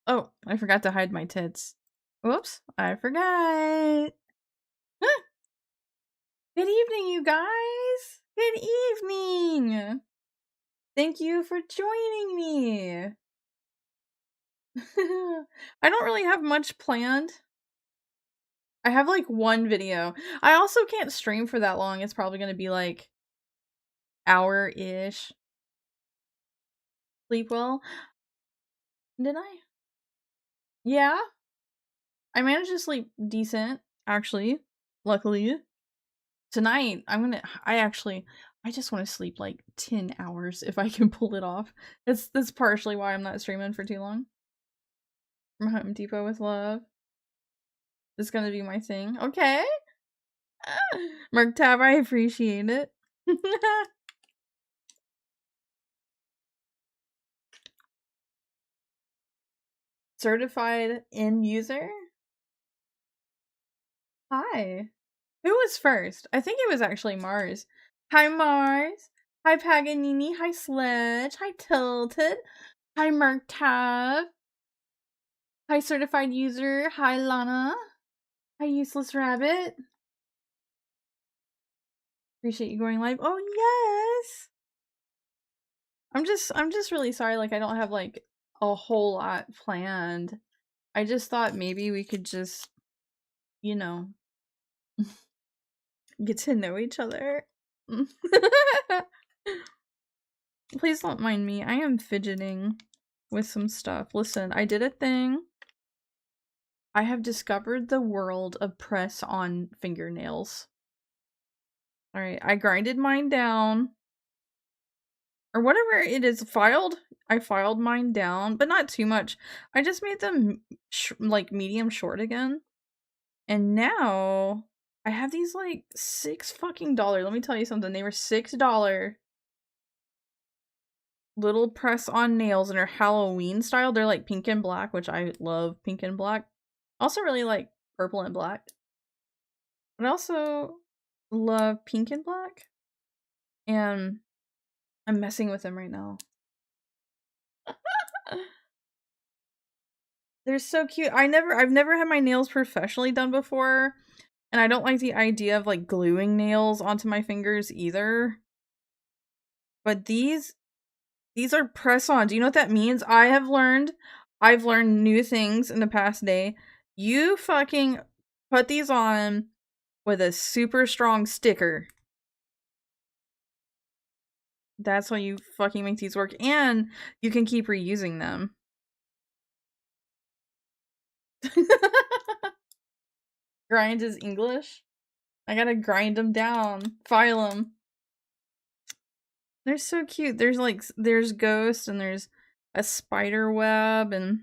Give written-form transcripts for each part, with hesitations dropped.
Oh, I forgot to hide my tits. Whoops, I forgot. Good evening, you guys. Good evening. Thank you for joining me. I don't really have much planned. I have like one video. I also can't stream for that long. It's probably going to be like hour-ish. Sleep well? Did I? Yeah. I managed to sleep decent, actually. Luckily. Tonight, I just want to sleep like 10 hours if I can pull it off. That's partially why I'm not streaming for too long. From Home Depot with love. It's gonna be my thing. Okay. Mark Tab, I appreciate it. Certified end user? Hi. Who was first? I think it was actually Mars. Hi, Mars. Hi, Paganini. Hi, Sledge. Hi, Tilted. Hi, Mark Tab. Hi, certified user. Hi, Lana. Hi, useless rabbit. Appreciate you going live. Oh, yes. I'm just really sorry. Like, I don't have like a whole lot planned. I just thought maybe we could just, you know, get to know each other. Please don't mind me. I am fidgeting with some stuff. Listen, I did a thing. I have discovered the world of press-on fingernails. Alright, I grinded mine down. Or whatever it is filed. I filed mine down, but not too much. I just made them like medium short again. And now I have these like $6 fucking. Let me tell you something. They were $6 little press-on nails and are Halloween style. They're like pink and black, which I love pink and black. Also really like purple and black. But I also love pink and black. And I'm messing with them right now. They're so cute. I've never had my nails professionally done before. And I don't like the idea of like gluing nails onto my fingers either. But these are press-on. Do you know what that means? I've learned new things in the past day. You fucking put these on with a super strong sticker. That's how you fucking make these work. And you can keep reusing them. Grind is English? I gotta grind them down. File them. They're so cute. There's ghost and there's a spider web and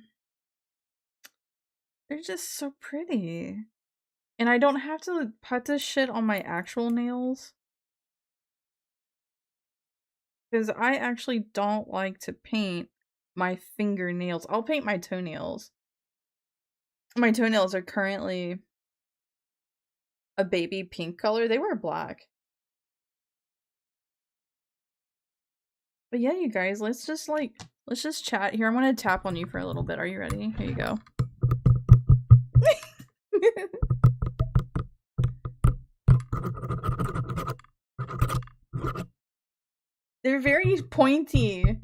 they're just so pretty. And I don't have to put this shit on my actual nails. Because I actually don't like to paint my fingernails. I'll paint my toenails. My toenails are currently a baby pink color. They were black. But yeah, you guys, let's just chat here. I'm gonna tap on you for a little bit. Are you ready? Here you go. They're very pointy.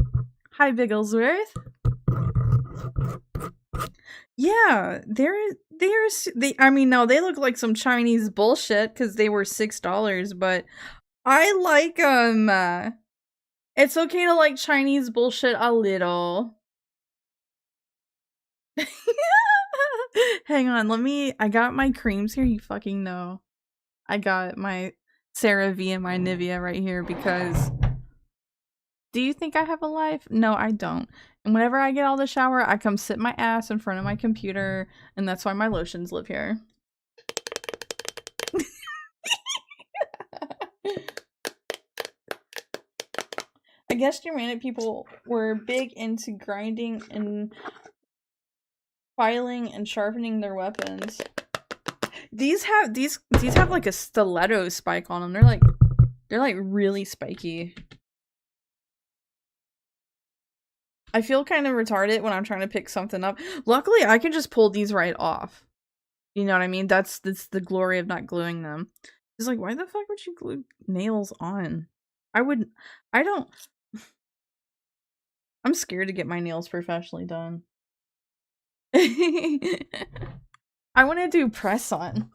Hi, Bigglesworth. Yeah, I mean, no, they look like some Chinese bullshit because they were $6, but I like them. It's okay to like Chinese bullshit a little. Hang on, I got my creams here, you fucking know. I got my CeraVe and my Nivea right here because do you think I have a life? No, I don't. And whenever I get out of the shower, I come sit my ass in front of my computer, and that's why my lotions live here. I guess Germanic people were big into grinding and filing and sharpening their weapons. These have like a stiletto spike on them. They're like really spiky. I feel kind of retarded when I'm trying to pick something up. Luckily, I can just pull these right off. You know what I mean? That's the glory of not gluing them. It's like, why the fuck would you glue nails on? I don't. I'm scared to get my nails professionally done. I want to do press-on.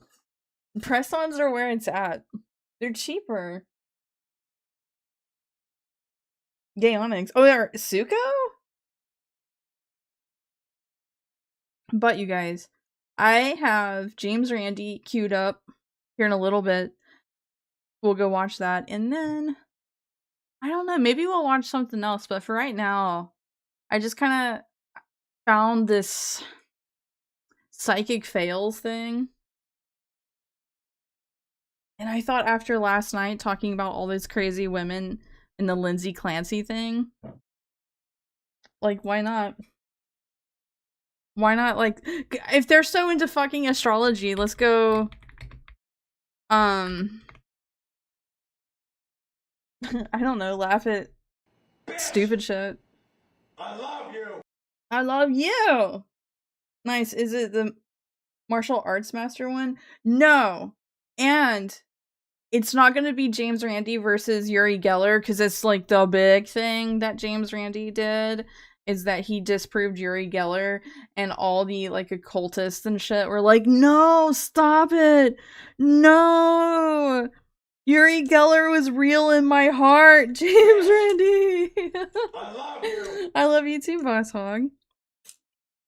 Press-ons are where it's at. They're cheaper. Gay Onyx. Oh, they're Suko? But you guys, I have James Randi queued up here in a little bit. We'll go watch that. And then, I don't know, maybe we'll watch something else. But for right now, I just kind of found this psychic fails thing. And I thought after last night talking about all these crazy women and the Lindsay Clancy thing, like, why not? Why not, like, if they're so into fucking astrology, let's go, I don't know, laugh at bitch. Stupid shit. I love you! I love you! Nice, is it the martial arts master one? No! And it's not gonna be James Randi versus Uri Geller, because it's, like, the big thing that James Randi did, is that he disproved Uri Geller, and all the, like, occultists and shit were like, no, stop it! No! Uri Geller was real in my heart, James Randi! I love you! I love you too, Boss Hog.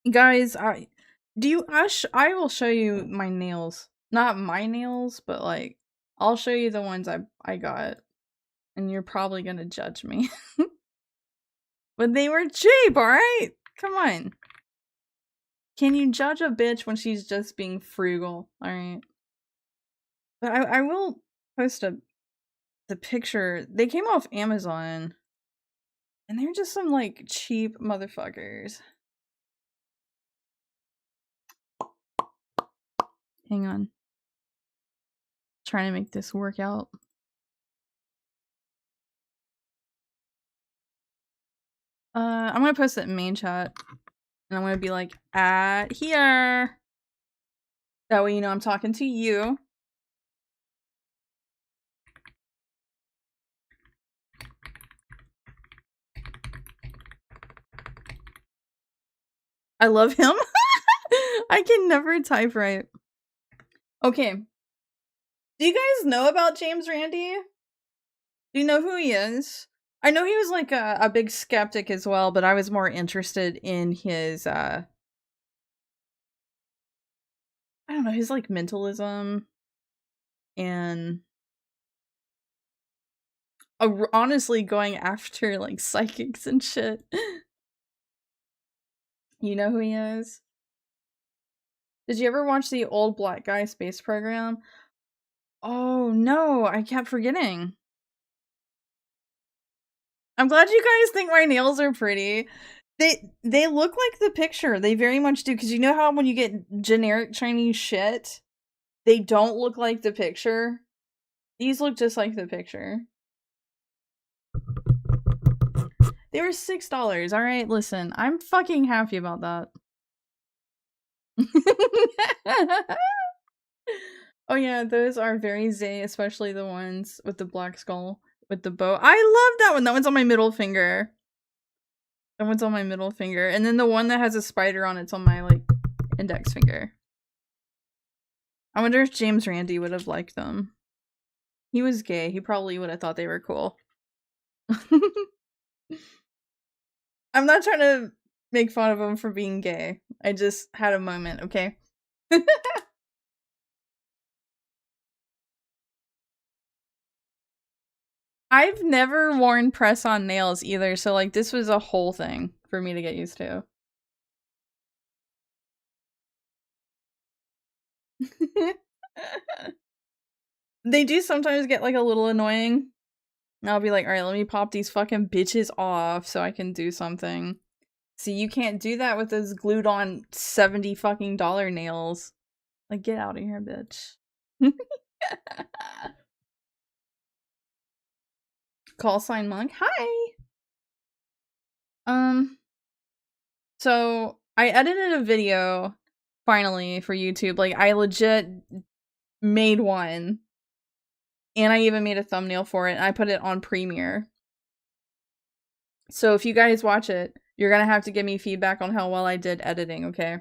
Guys, I will show you my nails. Not my nails, but, like, I'll show you the ones I got. And you're probably gonna judge me. But they were cheap, alright? Come on. Can you judge a bitch when she's just being frugal? Alright. But I will post the picture. They came off Amazon. And they're just some, like, cheap motherfuckers. Hang on. Trying to make this work out. I'm gonna post it in main chat. And I'm gonna be like, at here. That way you know I'm talking to you. I love him. I can never type right. Okay. Do you guys know about James Randi? Do you know who he is? I know he was like a big skeptic as well, but I was more interested in his I don't know, his like mentalism and honestly going after like psychics and shit. You know who he is? Did you ever watch the old black guy space program? Oh no, I kept forgetting. I'm glad you guys think my nails are pretty. They look like the picture. They very much do, because you know how when you get generic Chinese shit, they don't look like the picture? These look just like the picture. They were $6. Alright, listen. I'm fucking happy about that. Oh yeah, those are very Zay, especially the ones with the black skull with the bow. I love that one. That one's on my middle finger. That one's on my middle finger. And then the one that has a spider on it's on my, like, index finger. I wonder if James Randi would have liked them. He was gay. He probably would have thought they were cool. I'm not trying to make fun of him for being gay. I just had a moment, okay? I've never worn press-on nails either, so like this was a whole thing for me to get used to. They do sometimes get like a little annoying. And I'll be like, alright, let me pop these fucking bitches off so I can do something. See, you can't do that with those glued on $70 fucking nails. Like, get out of here, bitch. Call sign monk. Hi! So I edited a video finally for YouTube. Like I legit made one. And I even made a thumbnail for it and I put it on Premiere. So if you guys watch it, you're gonna have to give me feedback on how well I did editing, okay?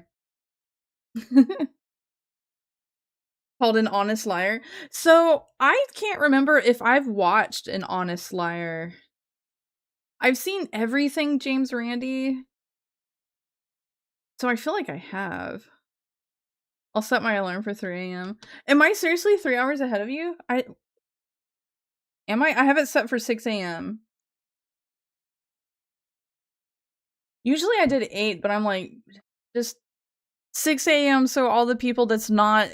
Called An Honest Liar. So I can't remember if I've watched An Honest Liar. I've seen everything James Randi. So I feel like I have. I'll set my alarm for 3 a.m. Am I seriously 3 hours ahead of you? Am I? I have it set for 6 a.m. Usually I did 8, but I'm like, just 6 a.m. so all the people that's not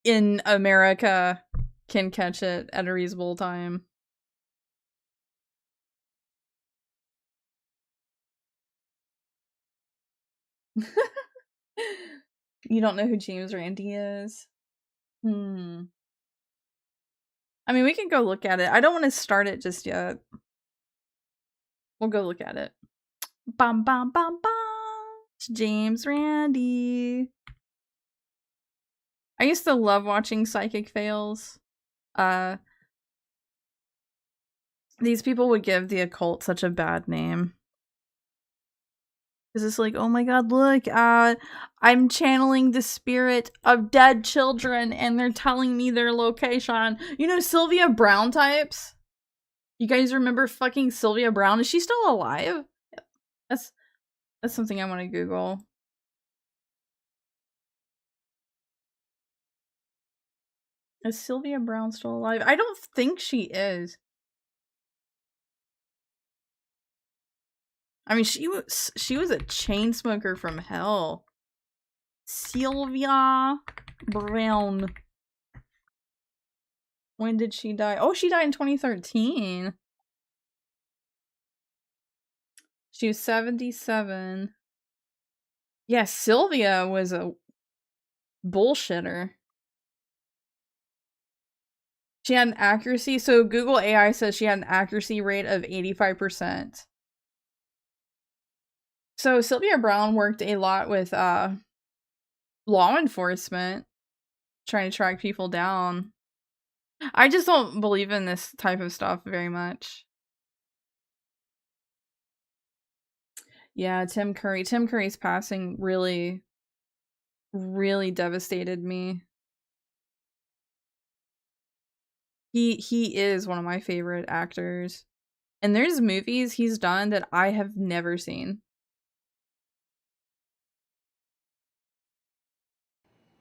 in America can catch it at a reasonable time. You don't know who James Randi is? Hmm. I mean, we can go look at it. I don't want to start it just yet. We'll go look at it. Bum bum bum bum. It's James Randi. I used to love watching psychic fails. These people would give the occult such a bad name. Because it's like, oh my god, look, I'm channeling the spirit of dead children and they're telling me their location. You know, Sylvia Brown types? You guys remember fucking Sylvia Brown? Is she still alive? That's something I want to Google. Is Sylvia Brown still alive? I don't think she is. I mean, she was a chain smoker from hell. Sylvia Brown. When did she die? Oh, she died in 2013. She was 77. Yeah, Sylvia was a bullshitter. She had an accuracy, so Google AI says she had an accuracy rate of 85%. So Sylvia Brown worked a lot with law enforcement, trying to track people down. I just don't believe in this type of stuff very much. Yeah, Tim Curry. Tim Curry's passing really, really devastated me. He is one of my favorite actors. And there's movies he's done that I have never seen.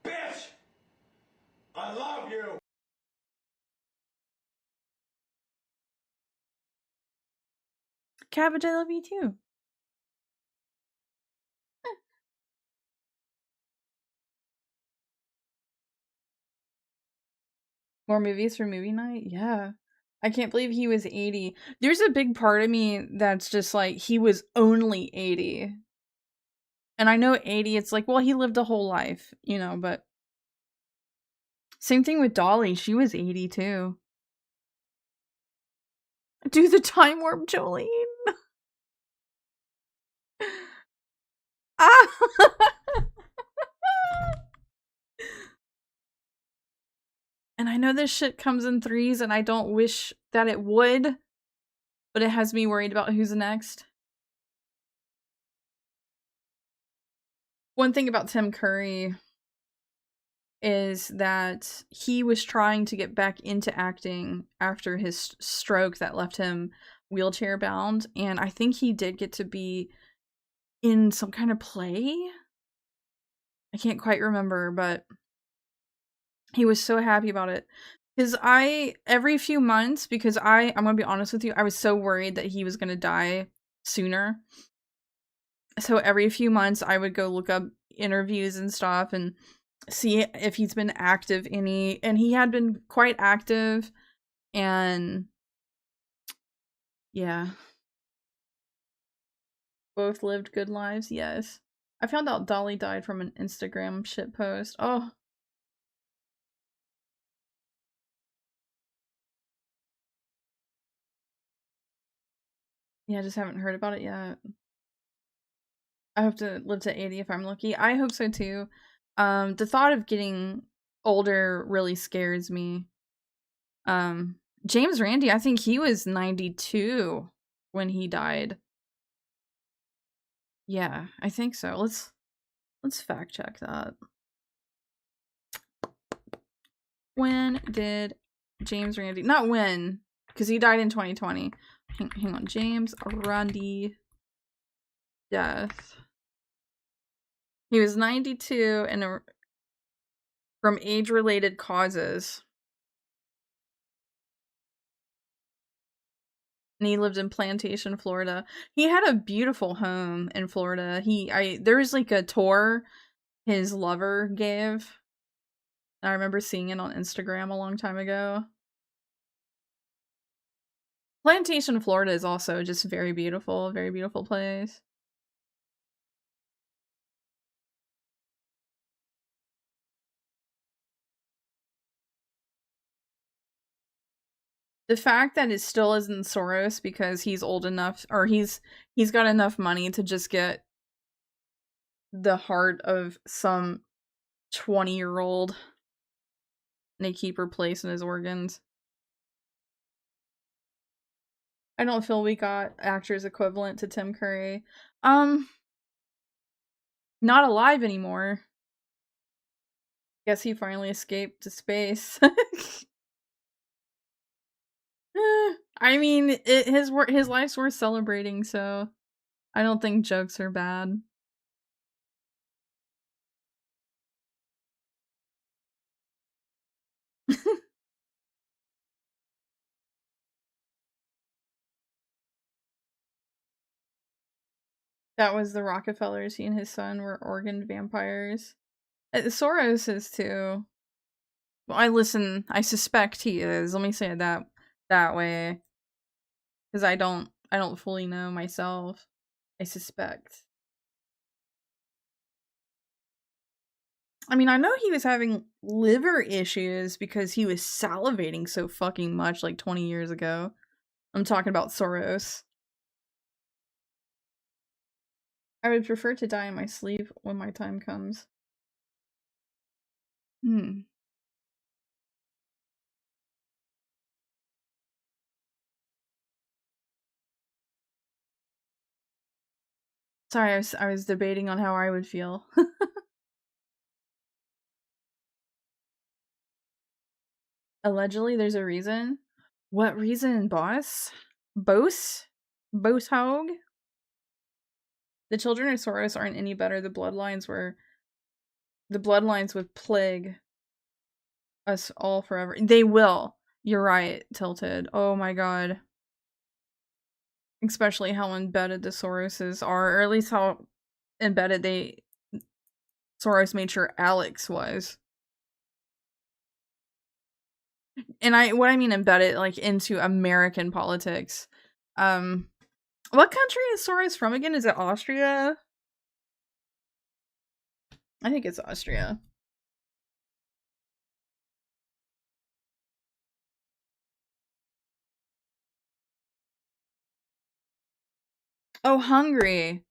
Bitch! I love you! Cabbage, I love you too. More movies for movie night? Yeah. I can't believe he was 80. There's a big part of me that's just like, he was only 80. And I know 80, it's like, well, he lived a whole life, you know, but same thing with Dolly. She was 80 too. Do the time warp, Jolene. Ah! And I know this shit comes in threes and I don't wish that it would, but it has me worried about who's next. One thing about Tim Curry is that he was trying to get back into acting after his stroke that left him wheelchair bound, and I think he did get to be in some kind of play. I can't quite remember, but he was so happy about it. Because every few months, because I'm gonna be honest with you, I was so worried that he was gonna die sooner. So every few months I would go look up interviews and stuff and see if he's been active any, and he had been quite active, and yeah. Both lived good lives, yes. I found out Dolly died from an Instagram shit post. Oh. Yeah, I just haven't heard about it yet. I hope to live to 80 if I'm lucky. I hope so too. The thought of getting older really scares me. Um, James Randi, I think he was 92 when he died. Yeah, I think so. Let's fact check that. When did James Randi? Not when, because he died in 2020. Hang on, James Randi death. He was 92 and from age-related causes. And he lived in Plantation, Florida. He had a beautiful home in Florida. There was like a tour his lover gave. I remember seeing it on Instagram a long time ago. Plantation, Florida is also just very beautiful, a very beautiful place. The fact that it still isn't Soros because he's old enough, or he's got enough money to just get the heart of some 20-year-old and they keep replacing his organs. I don't feel we got actors equivalent to Tim Curry. Not alive anymore. Guess he finally escaped to space. I mean, his life's worth celebrating, so I don't think jokes are bad. That was the Rockefellers. He and his son were organ vampires. Soros is too. Well, I suspect he is. Let me say it that way. Because I don't fully know myself. I suspect. I mean, I know he was having liver issues because he was salivating so fucking much like 20 years ago. I'm talking about Soros. I would prefer to die in my sleep when my time comes. Sorry, I was debating on how I would feel. Allegedly, there's a reason. What reason, boss? Bose? Bosehog? The children of Soros aren't any better. The bloodlines would plague us all forever. They will. You're right, Tilted. Oh my god. Especially how embedded the Soroses are, or at least how embedded Soros made sure Alex was. And what I mean embedded, like, into American politics. What country is Soros from again? Is it Austria? I think it's Austria. Oh, Hungary.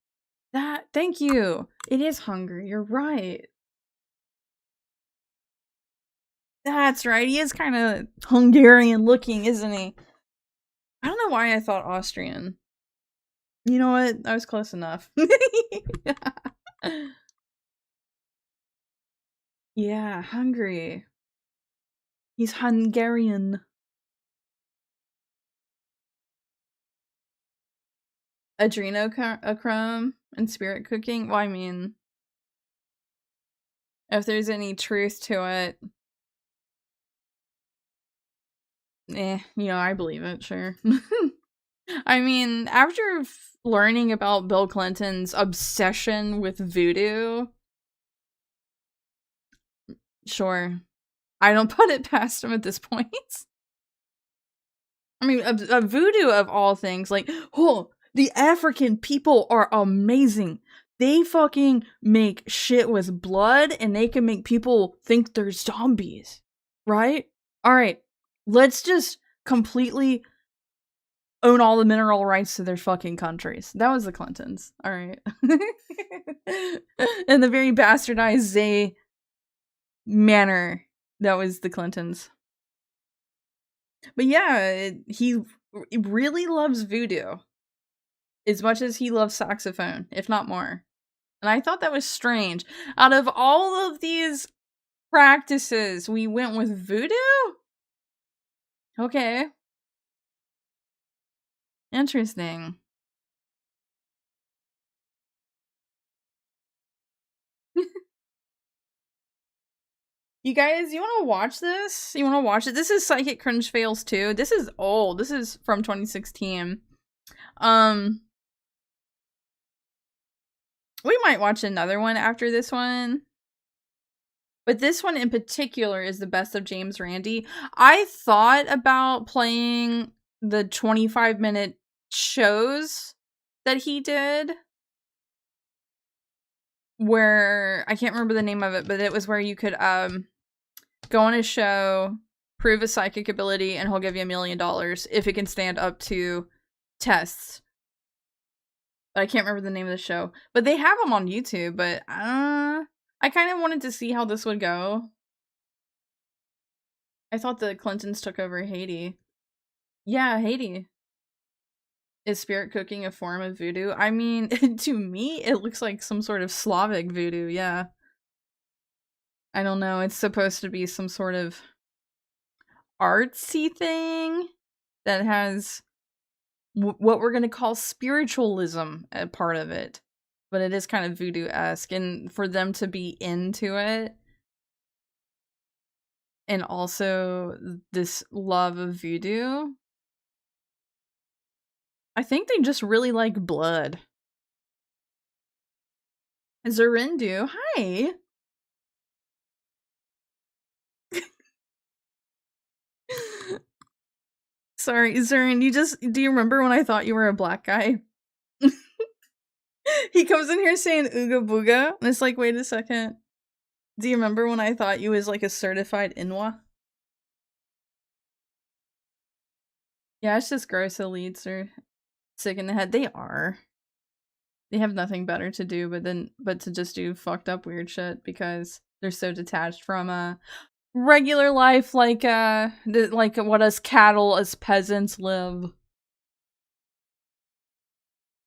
Thank you. It is Hungary. You're right. That's right. He is kind of Hungarian looking, isn't he? I don't know why I thought Austrian. You know what? I was close enough. Yeah, Hungary. He's Hungarian. Adrenochrome and spirit cooking? Well, I mean, if there's any truth to it, I believe it, sure. I mean, after learning about Bill Clinton's obsession with voodoo, sure. I don't put it past him at this point. I mean, a voodoo of all things, like, oh, the African people are amazing. They fucking make shit with blood and they can make people think they're zombies. Right? Alright. Let's just completely own all the mineral rights to their fucking countries. That was the Clintons. All right. In the very bastardized Zay manner, that was the Clintons. But yeah, he really loves voodoo as much as he loves saxophone, if not more. And I thought that was strange. Out of all of these practices, we went with voodoo? Okay. Interesting. You guys, you want to watch this? You want to watch it? This is Psychic Cringe Fails 2. This is old. This is from 2016. We might watch another one after this one. But this one in particular is the best of James Randi. I thought about playing the 25-minute shows that he did, where I can't remember the name of it, but it was where you could go on his show, prove a psychic ability, and he'll give you $1 million if it can stand up to tests. But I can't remember the name of the show. But they have them on YouTube, but I kind of wanted to see how this would go. I thought the Clintons took over Haiti. Yeah, Haiti. Is spirit cooking a form of voodoo? I mean, to me, it looks like some sort of Slavic voodoo, yeah. I don't know, it's supposed to be some sort of artsy thing that has what we're going to call spiritualism a part of it. But it is kind of voodoo-esque, and for them to be into it, and also this love of voodoo, I think they just really like blood. Zorindu, hi! Sorry, Zorin, do you remember when I thought you were a black guy? He comes in here saying ooga booga, and it's like, wait a second. Do you remember when I thought you was like a certified Inwa? Yeah, it's just gross elites are sick in the head. They are. They have nothing better to do but to just do fucked up weird shit because they're so detached from regular life, like like what us cattle, as peasants live.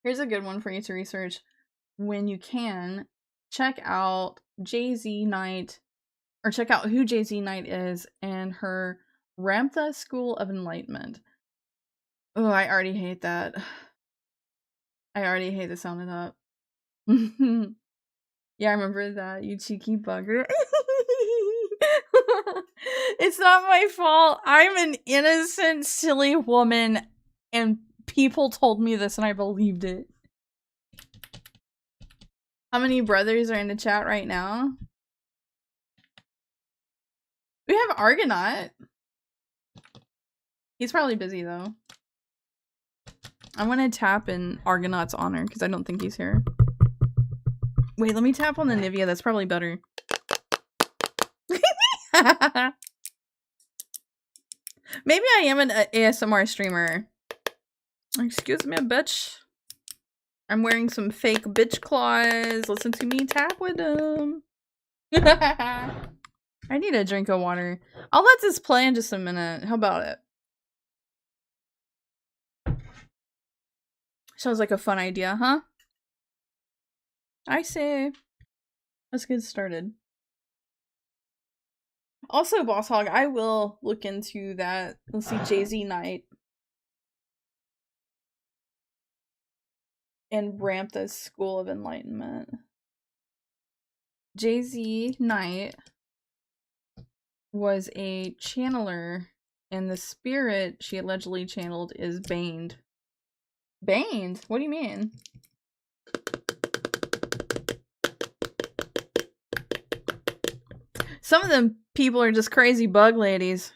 Here's a good one for you to research when you can. Check out Jay-Z Knight, or check out who Jay-Z Knight is and her Ramtha School of Enlightenment. Oh, I already hate that. I already hate the sound of that. Yeah, I remember that, you cheeky bugger. It's not my fault. I'm an innocent, silly woman, and people told me this and I believed it. How many brothers are in the chat right now? We have Argonaut. He's probably busy though. I want to tap in Argonaut's honor because I don't think he's here. Wait, let me tap on the Nivea. That's probably better. Maybe I am an ASMR streamer. Excuse me, bitch. I'm wearing some fake bitch claws. Listen to me tap with them. I need a drink of water. I'll let this play in just a minute. How about it? Sounds like a fun idea, huh? I say. Let's get started. Also, Boss Hog, I will look into that. Let's see, Jay-Z Knight. And Ramtha School of Enlightenment. Jay-Z Knight was a channeler, and the spirit she allegedly channeled is Baned. Baned? What do you mean? Some of them people are just crazy bug ladies.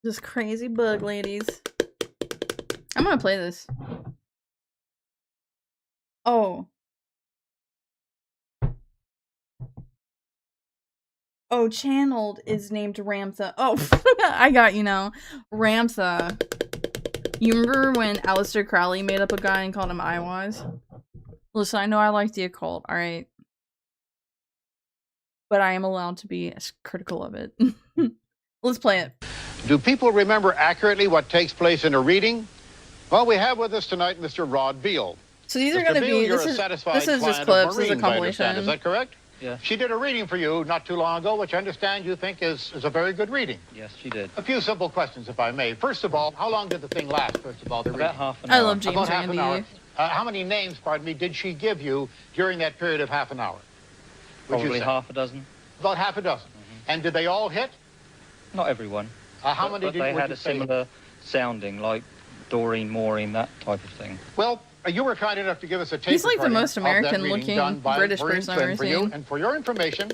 Just crazy bug ladies. I'm gonna play this. Oh. Oh, Channeled is named Ramtha. Oh, I got you now. Ramtha. You remember when Aleister Crowley made up a guy and called him Iwaz? Listen, I know I like the occult, alright? But I am allowed to be critical of it. Let's play it. Do people remember accurately what takes place in a reading? Well, we have with us tonight Mr. Rod Beal. So these are going to be, this is just clips, this is a compilation. Is that correct? Yeah. She did a reading for you not too long ago, which I understand you think is a very good reading. Yes, she did. A few simple questions, if I may. First of all, how long did the thing last, first of all, the About reading? half an hour. I love James About Randi. half an hour. How many names, pardon me, did she give you during that period of half an hour? Probably half a dozen. About half a dozen. And did they all hit? Not everyone. How many but did they would had you a say? similar sounding, like Doreen, Maureen, that type of thing. Well, you were kind enough to give us a tape He's like the recording most of that American reading looking done by British Maureen person I've Flynn ever for you. seen. And for your information,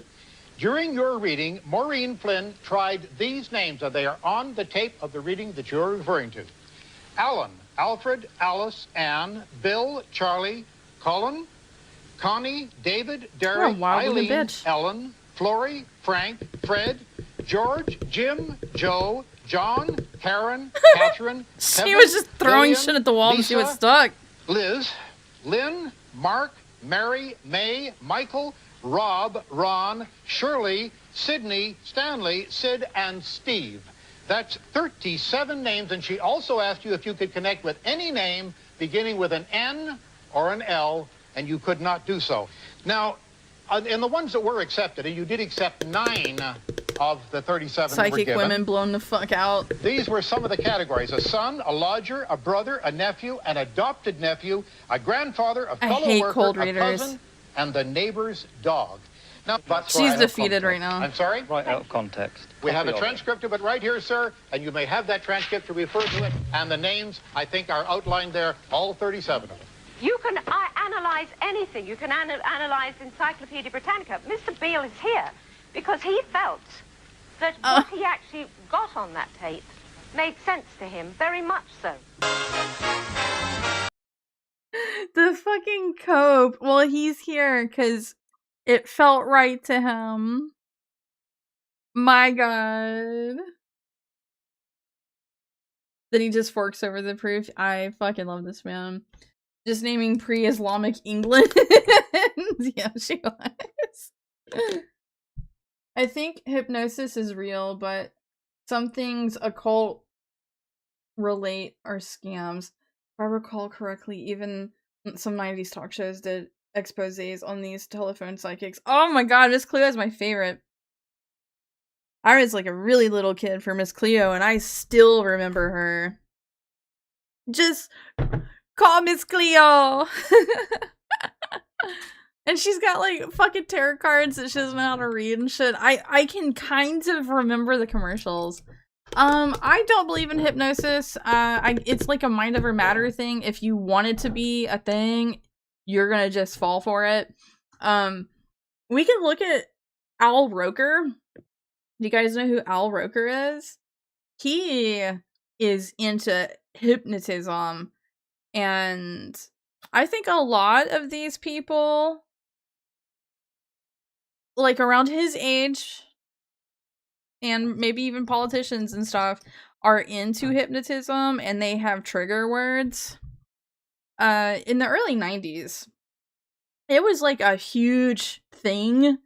during your reading, Maureen Flynn tried these names, and they are on the tape of the reading that you're referring to. Alan, Alfred, Alice, Anne, Bill, Charlie, Colin, Connie, David, Derek, Eileen, bitch. Ellen, Flory, Frank, Fred, George, Jim, Joe, John, Karen, Catherine, She Kevin, was just throwing Lillian, shit at the wall to see what Lisa, stuck. Liz, Lynn, Mark, Mary, May, Michael, Rob, Ron, Shirley, Sydney, Stanley, Sid, and Steve. That's 37 names, and she also asked you if you could connect with any name beginning with an N or an L, and you could not do so. Now, in the ones that were accepted, and you did accept 9 of the 37 that were Psychic given, women blown the fuck out. these were some of the categories: a son, a lodger, a brother, a nephew, an adopted nephew, a grandfather, a fellow hate worker, cold a readers. cousin, and the neighbor's dog. Now, but She's defeated right now. I'm sorry? Right out of context. We have a Copy of it. transcript of it right here, sir, and you may have that transcript to refer to it, and the names, I think, are outlined there, all 37 of them. You can analyze anything. You can analyze Encyclopedia Britannica. Mr. Beale is here because he felt that what he actually got on that tape made sense to him, very much so. The fucking cope. Well, he's here because it felt right to him. My god. Then he just forks over the proof. I fucking love this man. Just naming pre-Islamic England. Yeah, she was. I think hypnosis is real, but some things occult relate are scams. If I recall correctly, even some 90s talk shows did exposés on these telephone psychics. Oh my god, Miss Cleo is my favorite. I was like a really little kid for Miss Cleo, and I still remember her. Just call Miss Cleo! And she's got like fucking tarot cards that she doesn't know how to read and shit. I can kind of remember the commercials. I don't believe in hypnosis. It's like a mind over matter thing. If you want it to be a thing, you're gonna just fall for it. We can look at Al Roker. Do you guys know who Al Roker is? He is into hypnotism, and I think a lot of these people, like around his age, and maybe even politicians and stuff, are into hypnotism, and they have trigger words. In the early 90s, it was like a huge thing.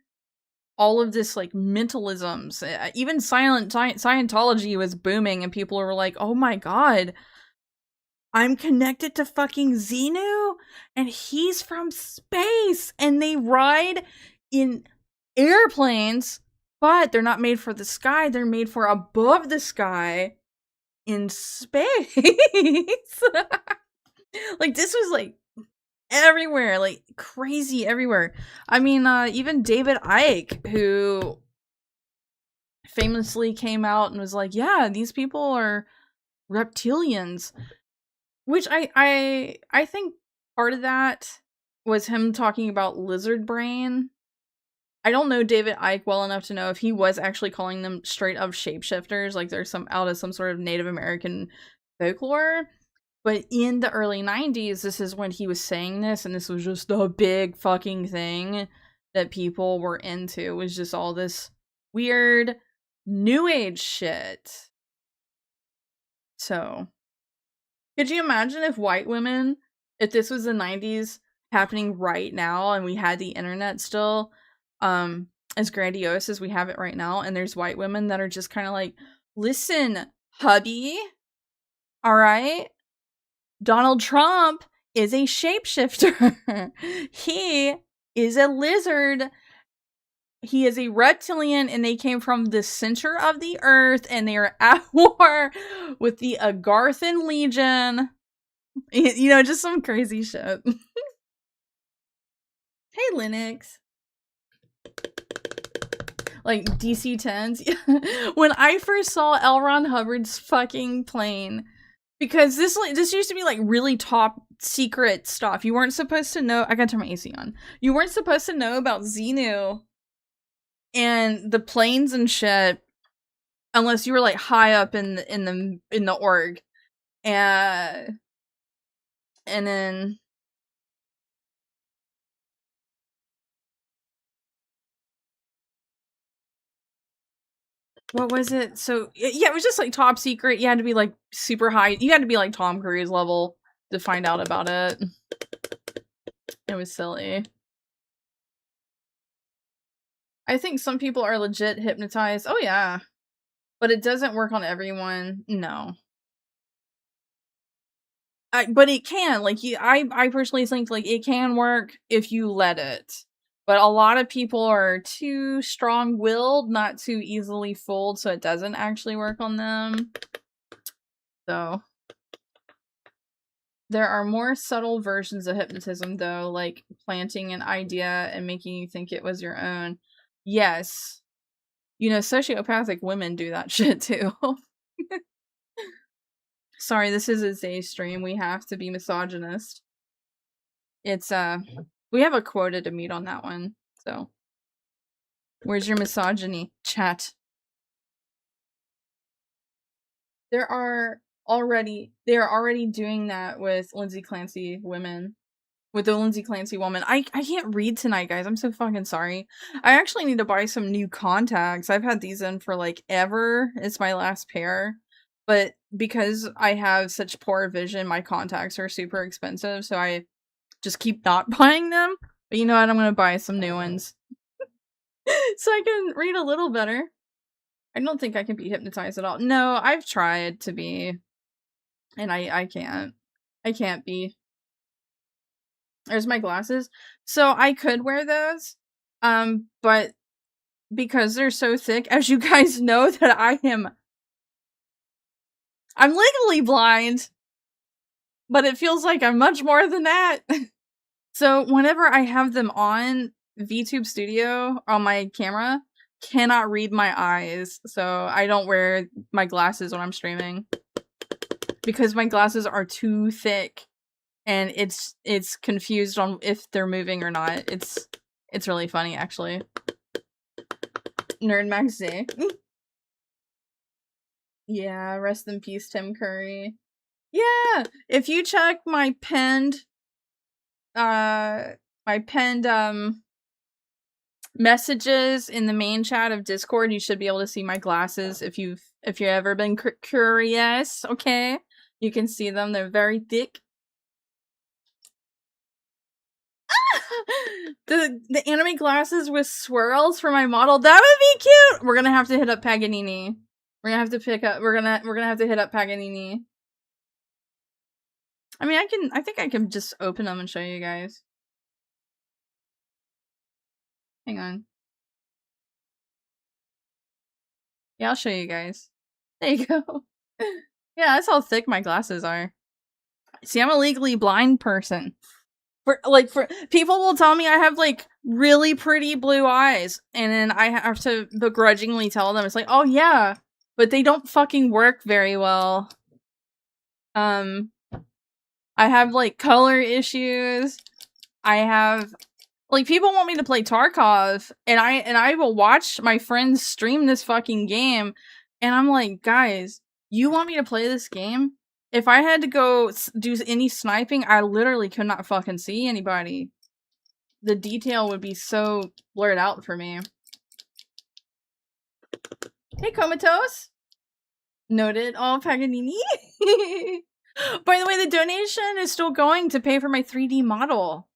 All of this like mentalisms, even Scientology was booming, and people were like, oh my god, I'm connected to fucking Xenu, and he's from space, and they ride in airplanes, but they're not made for the sky, they're made for above the sky in space. Like, this was like everywhere, like crazy everywhere. I mean, even David Icke, who famously came out and was like, yeah, these people are reptilians, which I think part of that was him talking about lizard brain. I don't know David Icke well enough to know if he was actually calling them straight up shapeshifters, like they're out of some sort of Native American folklore. But in the early 90s, this is when he was saying this, and this was just a big fucking thing that people were into. It was just all this weird new age shit. So, could you imagine if white women, if this was the 90s happening right now and we had the internet still, as grandiose as we have it right now, and there's white women that are just kind of like, listen, hubby, all right? Donald Trump is a shapeshifter. He is a lizard. He is a reptilian, and they came from the center of the earth, and they are at war with the Agarthan Legion. You know, just some crazy shit. Hey, Linux. Like, DC-10s. When I first saw L. Ron Hubbard's fucking plane, because this used to be, like, really top secret stuff. You weren't supposed to know- I gotta turn my AC on. You weren't supposed to know about Xenu and the planes and shit unless you were, like, high up in the org. And then... What was it? So, yeah, it was just, like, top secret. You had to be, like, super high. You had to be, like, Tom Cruise level to find out about it. It was silly. I think some people are legit hypnotized. Oh, yeah. But it doesn't work on everyone. No. But it can. Like, I personally think, like, it can work if you let it. But a lot of people are too strong-willed, not too easily fooled, so it doesn't actually work on them. So, there are more subtle versions of hypnotism, though, like planting an idea and making you think it was your own. Yes. You know, sociopathic women do that shit, too. Sorry, this is a Zay stream. We have to be misogynist. It's, we have a quota to meet on that one, so. Where's your misogyny, chat? They are already doing that with Lindsay Clancy women. With the Lindsay Clancy woman. I can't read tonight, guys. I'm so fucking sorry. I actually need to buy some new contacts. I've had these in for, like, ever. It's my last pair. But because I have such poor vision, my contacts are super expensive, so I just keep not buying them. But you know what? I'm gonna buy some new ones. So I can read a little better. I don't think I can be hypnotized at all. No, I've tried to be. And I can't. I can't be. There's my glasses. So I could wear those. But because they're so thick, as you guys know, that I'm legally blind. But it feels like I'm much more than that. So whenever I have them on, VTube Studio on my camera cannot read my eyes. So I don't wear my glasses when I'm streaming. Because my glasses are too thick. And it's confused on if they're moving or not. It's really funny, actually. Nerd Max Z. Yeah, rest in peace, Tim Curry. Yeah, if you check my pinned messages in the main chat of Discord, you should be able to see my glasses if you've ever been curious. Okay, you can see them. They're very thick. The anime glasses with swirls for my model. That would be cute. We're gonna have to hit up Paganini. We're gonna have to hit up Paganini. I mean, I think I can just open them and show you guys. Hang on. Yeah, I'll show you guys. There you go. Yeah, that's how thick my glasses are. See, I'm a legally blind person. For people will tell me I have, like, really pretty blue eyes, and then I have to begrudgingly tell them, it's like, oh yeah, but they don't fucking work very well. I have, like, color issues. I have Like, people want me to play Tarkov, and I will watch my friends stream this fucking game, and I'm like, guys, you want me to play this game? If I had to go do any sniping, I literally could not fucking see anybody. The detail would be so blurred out for me. Hey, Comatose! Noted. Oh, Paganini. By the way, the donation is still going to pay for my 3D model.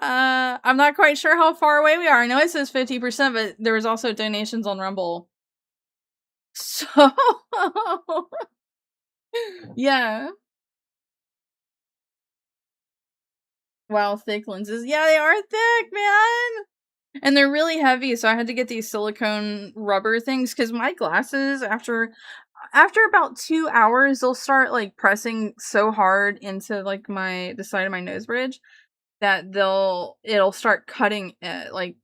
I'm not quite sure how far away we are. I know it says 50%, but there was also donations on Rumble. So, yeah. Wow, thick lenses. Yeah, they are thick, man! And they're really heavy, so I had to get these silicone rubber things, because my glasses, after about 2 hours, they'll start, like, pressing so hard into, like, the side of my nose bridge that it'll start cutting it, like,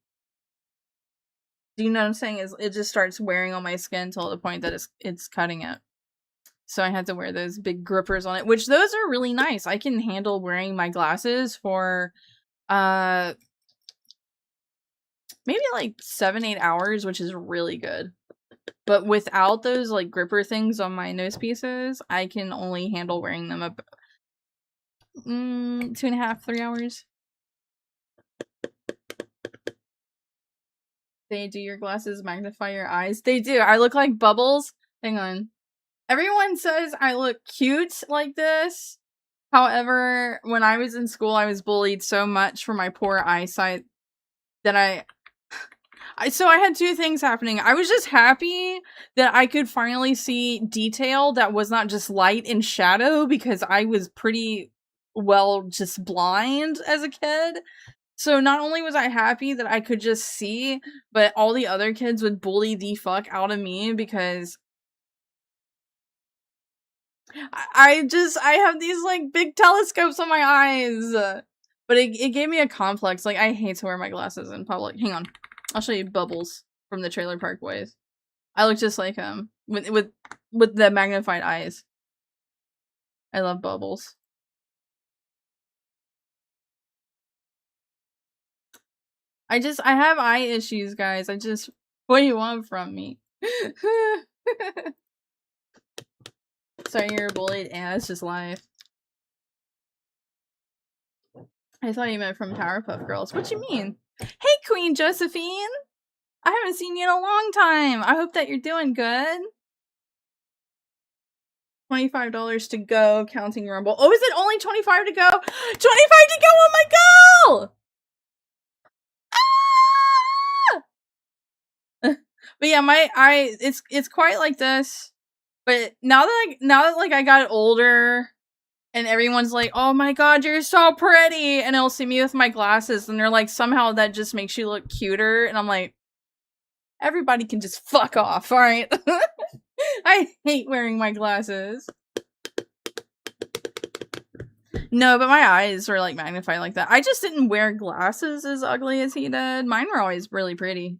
do you know what I'm saying? It just starts wearing on my skin till the point that it's cutting it. So I had to wear those big grippers on it, which those are really nice. I can handle wearing my glasses for, maybe like 7-8 hours, which is really good. But without those like gripper things on my nose pieces, I can only handle wearing them about 2.5, 3 hours. They do your glasses magnify your eyes? They do. I look like Bubbles. Hang on. Everyone says I look cute like this. However, when I was in school, I was bullied so much for my poor eyesight that so I had two things happening. I was just happy that I could finally see detail that was not just light and shadow, because I was pretty well just blind as a kid. So not only was I happy that I could just see, but all the other kids would bully the fuck out of me because I have these like big telescopes on my eyes. But it gave me a complex. Like, I hate to wear my glasses in public. Hang on. I'll show you Bubbles from the Trailer Park Boys. I look just like him with the magnified eyes. I love Bubbles. I have eye issues, guys. What do you want from me? Sorry you're bullied. Yeah, it's just life. I thought you meant from Powerpuff Girls. What you mean? Hey, Queen Josephine! I haven't seen you in a long time. I hope that you're doing good. $25 to go, counting Rumble. Oh, is it only 25 to go? 25 to go! Oh my god! Ah! But yeah, it's quite like this. But now that like I got older and everyone's like, "Oh my god, you're so pretty," and they'll see me with my glasses and they're like, somehow that just makes you look cuter, and I'm like, everybody can just fuck off, alright? I hate wearing my glasses. No, but my eyes were like magnified like that. I just didn't wear glasses as ugly as he did. Mine were always really pretty.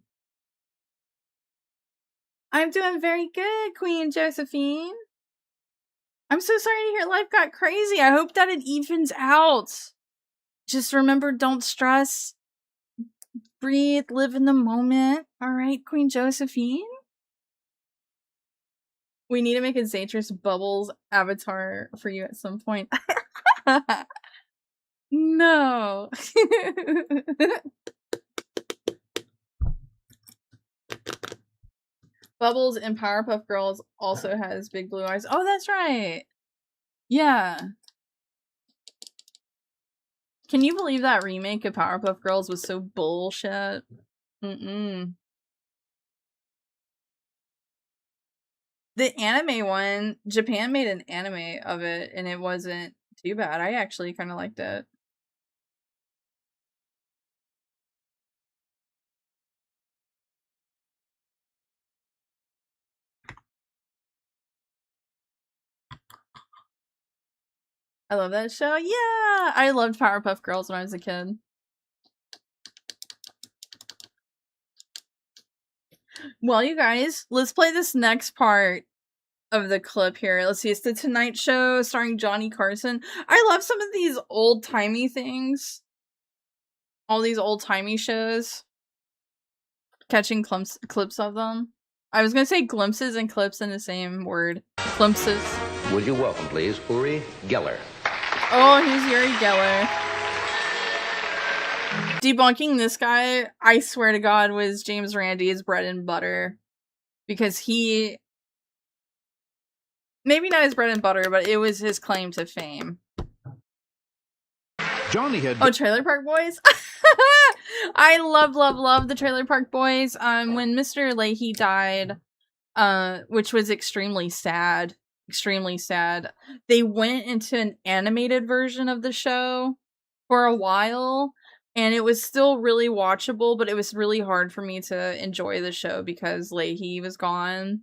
I'm doing very good, Queen Josephine. I'm so sorry to hear life got crazy. I hope that it evens out. Just remember, don't stress. Breathe, live in the moment. Alright, Queen Josephine? We need to make a Zatris Bubbles avatar for you at some point. No. Bubbles in Powerpuff Girls also has big blue eyes. Oh, that's right. Yeah. Can you believe that remake of Powerpuff Girls was so bullshit? The anime one, Japan made an anime of it, and it wasn't too bad. I actually kind of liked it. I love that show. Yeah! I loved Powerpuff Girls when I was a kid. Well, you guys, let's play this next part of the clip here. Let's see, it's The Tonight Show starring Johnny Carson. I love some of these old-timey things. all these old-timey shows, catching clips of them. I was gonna say glimpses and clips in the same word. Glimpses. Would you welcome, please, Uri Geller? Oh, here's Uri Geller. Debunking this guy, I swear to God, was James Randi's bread and butter. Because he... Maybe not his bread and butter, but it was his claim to fame. Johnny had... Oh, Trailer Park Boys? I love the Trailer Park Boys. When Mr. Leahy died, which was extremely sad, they went into an animated version of the show for a while, and it was still really watchable, but it was really hard for me to enjoy the show because Leahy was gone.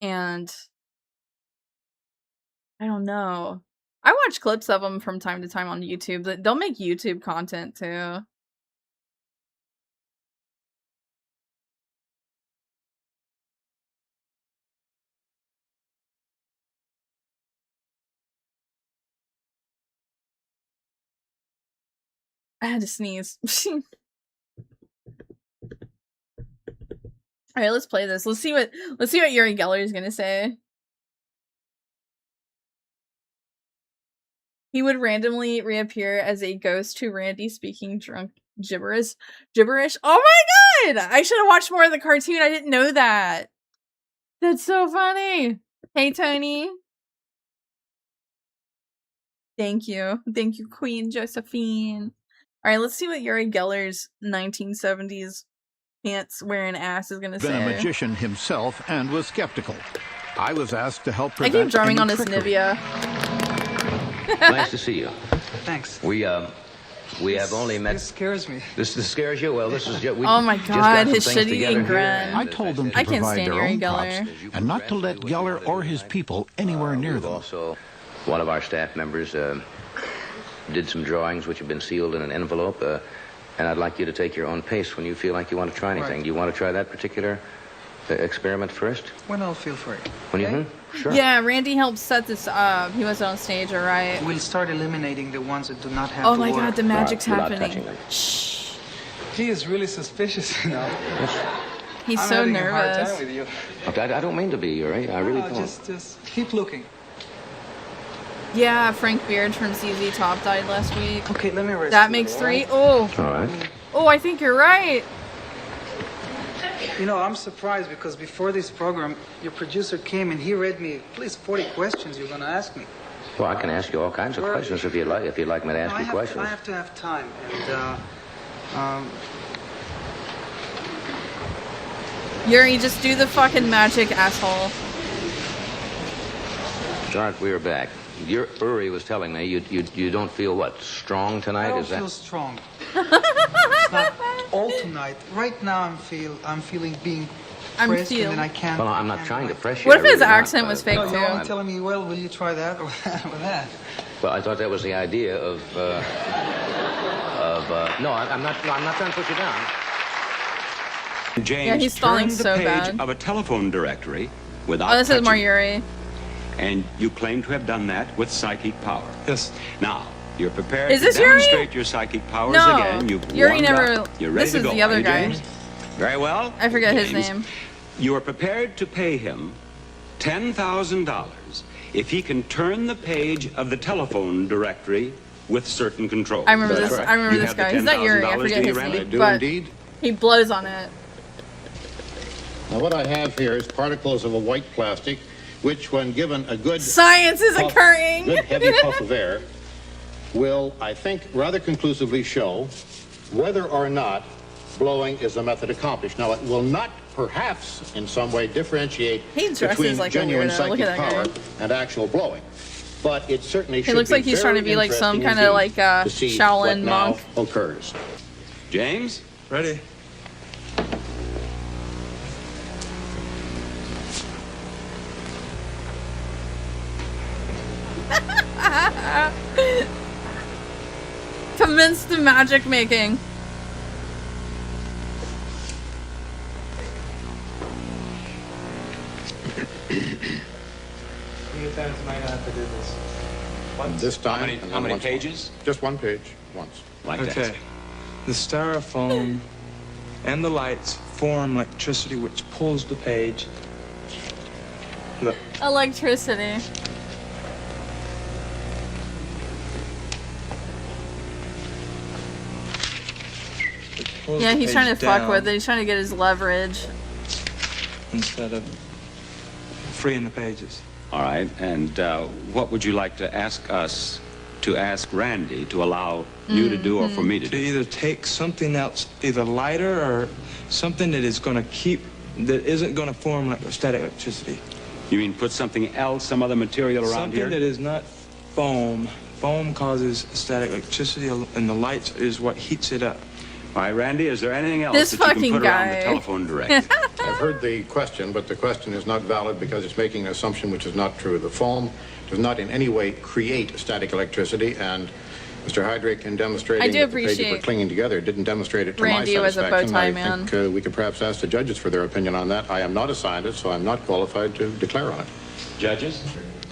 And I don't know. I watch clips of them from time to time on YouTube. They'll make YouTube content too. I had to sneeze. All right, let's play this. Let's see what Uri Geller is gonna say. He would randomly reappear as a ghost to Randy speaking drunk gibberish. Oh my god! I should have watched more of the cartoon. I didn't know that. That's so funny. Hey, Tony. Thank you, Queen Josephine. All right, let's see what Uri Geller's 1970s pants wearing ass is gonna say. Been a magician himself and was skeptical. I was asked to help I prevent keep drumming on any this trickery. Nivea. Nice to see you. Thanks. We have only met. This scares me. This scares you? Well, this is just. Oh my god, his shit-eating grin. I told them to I can't provide stand their Uri own Geller. props and not to let Geller or his people anywhere near them. Also, one of our staff members did some drawings which have been sealed in an envelope, and I'd like you to take your own pace when you feel like you want to try anything. Right. Do you want to try that particular experiment first? When I'll feel free. When Okay? you? Sure. Yeah, Randy helped set this up. He wasn't on stage, alright. We'll start eliminating the ones that do not have Oh the my word. god, the magic's Without happening. touching them. Shh. He is really suspicious, you know. He's I'm so having a hard nervous. time with you. Okay, I don't mean to be, Yuri. I really No, don't. just keep looking. Yeah, Frank Beard from ZZ Top died last week. Okay, let me rest. That a makes little, 3. all right? Oh. All right. Oh, I think you're right. You know, I'm surprised because before this program, your producer came and he read me at least 40 questions you're going to ask me. Well, I can ask you all kinds of Where- questions if you'd like. If you'd like me to ask I you have, questions. I have to have time, and Yuri, just do the fucking magic, asshole. Start. We are back. Uri was telling me you don't feel what, strong tonight? I don't Is that? feel strong. It's not all tonight. Right now, I'm feeling being pressed, and then I can't. Well, I'm not can't trying to like- press you. What if I his really accent not, was but- fake No, too? you're telling me, well, will you try that or that? Well, I thought that was the idea of. No, I'm not. No, I'm not trying to put you down. James Yeah, he's stalling turned the so page bad. of a telephone directory without Oh, this is touching more it. Yuri. And you claim to have done that with psychic power. Yes. Now, you're prepared Is to this Yuri? demonstrate your psychic powers No, again. You've Yuri warmed never- up. You're ready this to is go. the other Are you, guy. James? Very well. I forget his James, name. You are prepared to pay him $10,000 if he can turn the page of the telephone directory with certain control. I remember That's this. right. I remember You this have the guy. He's not Yuri. I $10,000, forget do you, his Randy? name, do but indeed. he blows on it. Now what I have here is particles of a white plastic, which when given a good Science is puff- occurring. good heavy puff of air, will, I think, rather conclusively show whether or not blowing is a method accomplished. Now it will not perhaps in some way differentiate He dresses between like a genuine weirdo. Look psychic at that power guy. and actual blowing. But it certainly should looks be like he's trying to very be like some interesting kind of indeed like to see Shaolin what now monk. occurs. James? Ready? Commence the magic making. This time, How many and then once more. pages? Just one page. once. Okay. The styrofoam and the lights form electricity which pulls the page. Look. Electricity. Yeah, he's trying to fuck with it. He's trying to get his leverage. Instead of freeing the pages. All right, and what would you like to ask us to ask Randy to allow you to do or for me to do? To either take something else, either lighter or something that is going to keep, that isn't going to form like static electricity. You mean put something else, some other material around something here? Something that is not foam. Foam causes static electricity, and the lights is what heats it up. All right, Randy, is there anything else this that you can put guy. around the telephone directly? I've heard the question, but the question is not valid because it's making an assumption which is not true. The foam does not in any way create static electricity, and Mr. Hydrick, in demonstrating that the pages were clinging together, didn't demonstrate it to Randy my was a satisfaction. bow tie I man. think we could perhaps ask the judges for their opinion on that. I am not a scientist, so I'm not qualified to declare on it. Judges?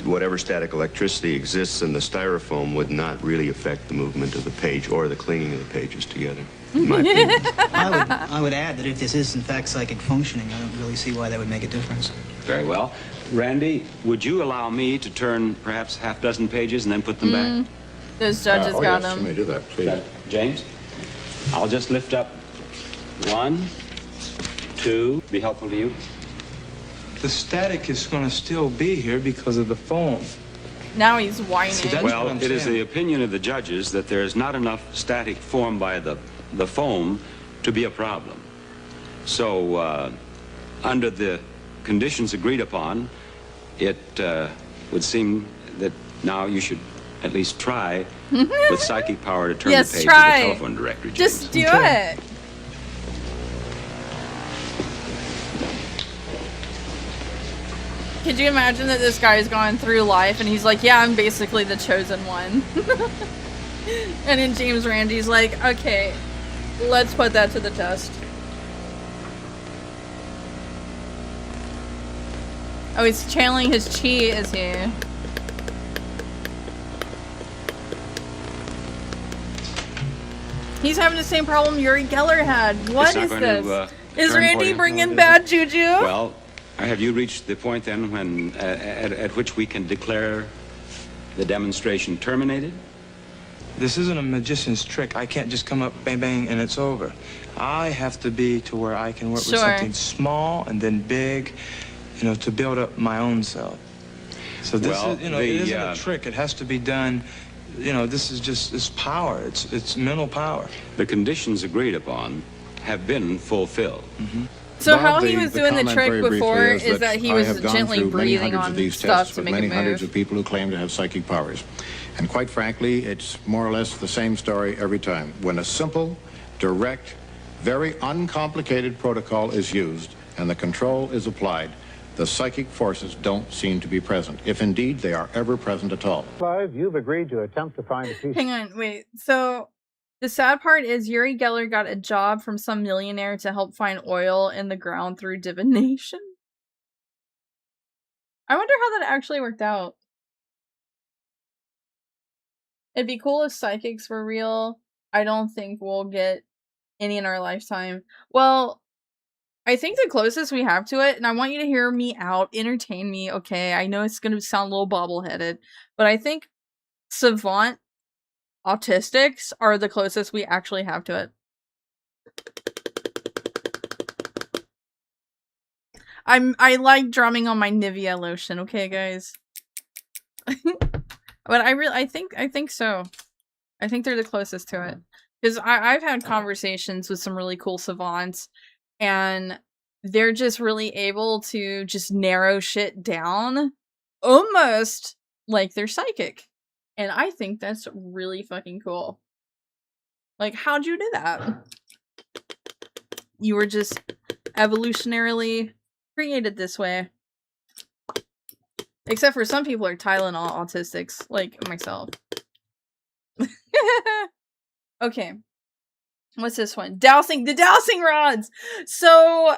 Whatever static electricity exists in the styrofoam would not really affect the movement of the page or the clinging of the pages together, in my opinion. I would add that if this is in fact psychic functioning, I don't really see why that would make a difference. Very well. Randy, would you allow me to turn perhaps half dozen pages and then put them back? Those judges got yes, him. You may do that, please. James? I'll just lift up 1, 2. Be helpful to you? The static is going to still be here because of the foam. Now he's whining. Well, it is the opinion of the judges that there is not enough static formed by the foam to be a problem. So, under the conditions agreed upon, it would seem that now you should at least try with psychic power to turn the page of the telephone directory. Just do it. Could you imagine that this guy's gone through life and he's like, yeah, I'm basically the chosen one. And then James Randi's like, okay, let's put that to the test. Oh, he's channeling his chi, is he? He's having the same problem Uri Geller had. What is this? Is Randy bringing bad juju? Well, have you reached the point then when at which we can declare the demonstration terminated? This isn't a magician's trick. I can't just come up, bang, bang, and it's over. I have to be to where I can work with something small and then big, you know, to build up my own self. So this is, you know, it isn't a trick. It has to be done. You know, this is just, it's power. It's mental power. The conditions agreed upon have been fulfilled. Mm-hmm. So Bob, how he was doing the trick before is that he was gently breathing on stuff to make it move. Many hundreds of people who claim to have psychic powers. And quite frankly, it's more or less the same story every time. When a simple, direct, very uncomplicated protocol is used and the control is applied, the psychic forces don't seem to be present, if indeed they are ever present at all. Clive, you've agreed to attempt to find a piece. Hang on, wait. So the sad part is Uri Geller got a job from some millionaire to help find oil in the ground through divination. I wonder how that actually worked out. It'd be cool if psychics were real. I don't think we'll get any in our lifetime. Well, I think the closest we have to it, and I want you to hear me out, entertain me, okay? I know it's going to sound a little bobble-headed, but I think savant autistics are the closest we actually have to it. I like drumming on my Nivea lotion, okay, guys? But I think so. I think they're the closest to it. Because I've had conversations with some really cool savants, and they're just really able to just narrow shit down almost like they're psychic. And I think that's really fucking cool. Like, how'd you do that? You were just evolutionarily created this way. Except for some people are Tylenol autistics, like myself. Okay. What's this one? The dowsing rods! So,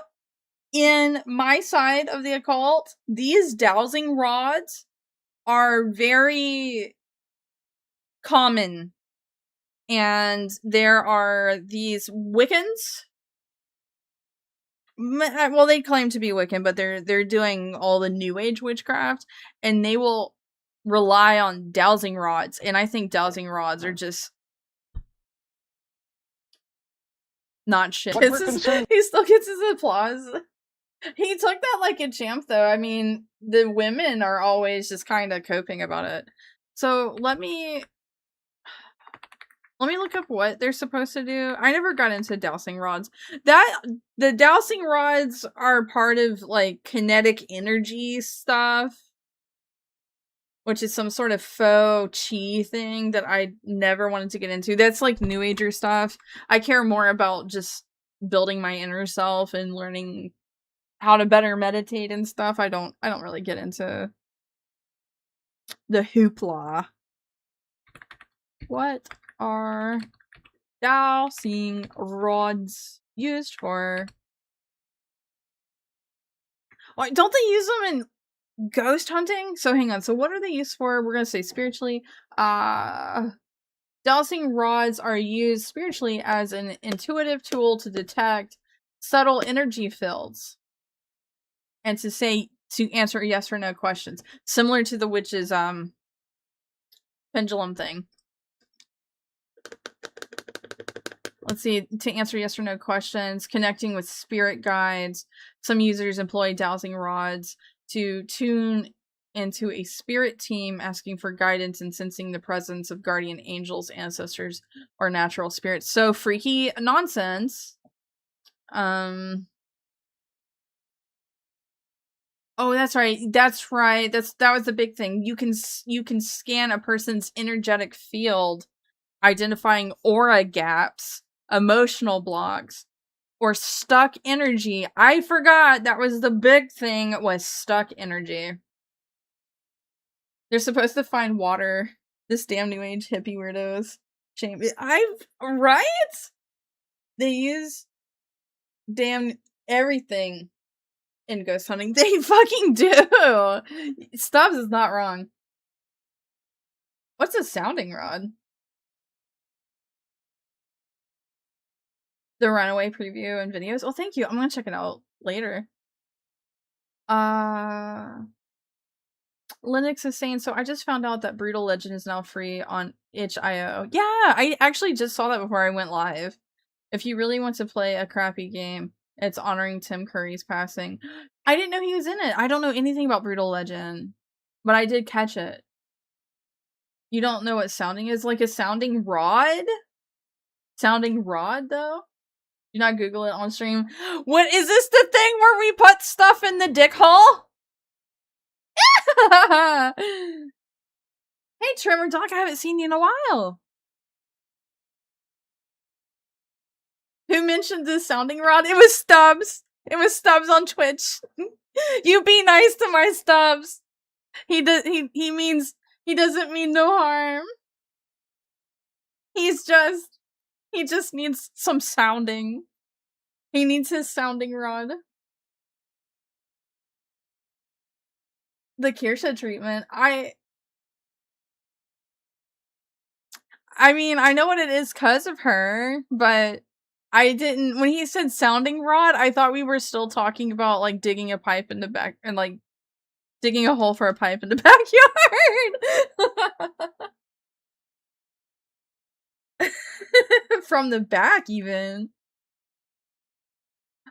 in my side of the occult, these dowsing rods are very common and there are these Wiccans. Well, they claim to be Wiccan, but they're doing all the New Age witchcraft, and they will rely on dowsing rods, and I think dowsing rods are just not shit. He still gets his applause. He took that like a champ, though. I mean, the women are always just kind of coping about it. So let me look up what they're supposed to do. I never got into dowsing rods. The dowsing rods are part of like kinetic energy stuff, which is some sort of faux chi thing that I never wanted to get into. That's like New Ager stuff. I care more about just building my inner self and learning how to better meditate and stuff. I don't really get into the hoopla. What are dowsing rods used for? Why don't they use them in ghost hunting? So hang on. So what are they used for? We're gonna say spiritually. Dowsing rods are used spiritually as an intuitive tool to detect subtle energy fields and to answer yes or no questions, similar to the witch's pendulum thing. Let's see, to answer yes or no questions, connecting with spirit guides. Some users employ dowsing rods to tune into a spirit team, asking for guidance and sensing the presence of guardian angels, ancestors, or natural spirits. So freaky nonsense. Oh, that's right. That was the big thing. You can scan a person's energetic field, identifying aura gaps, emotional blocks, or stuck energy. I forgot that was the big thing, was stuck energy. They're supposed to find water. This damn New Age hippie weirdos. Shame. Right? They use damn everything in ghost hunting. They fucking do! Stubbs is not wrong. What's a sounding rod? The Runaway preview and videos? Oh, thank you. I'm gonna check it out later. Linux is saying, so I just found out that Brutal Legend is now free on itch.io. Yeah, I actually just saw that before I went live. If you really want to play a crappy game, it's honoring Tim Curry's passing. I didn't know he was in it. I don't know anything about Brutal Legend, but I did catch it. You don't know what sounding is? Like a sounding rod? Sounding rod, though? Do not Google it on stream. What, is this the thing where we put stuff in the dick hole? Hey, Trevor Doc, I haven't seen you in a while. Who mentioned this sounding rod? It was Stubbs. It was Stubbs on Twitch. You be nice to my Stubbs. He doesn't mean no harm. He just needs some sounding. He needs his sounding rod. The Kirsha treatment. I mean, I know what it is because of her, but I didn't. When he said sounding rod, I thought we were still talking about like digging a pipe in the back and like digging a hole for a pipe in the backyard. From the back, even.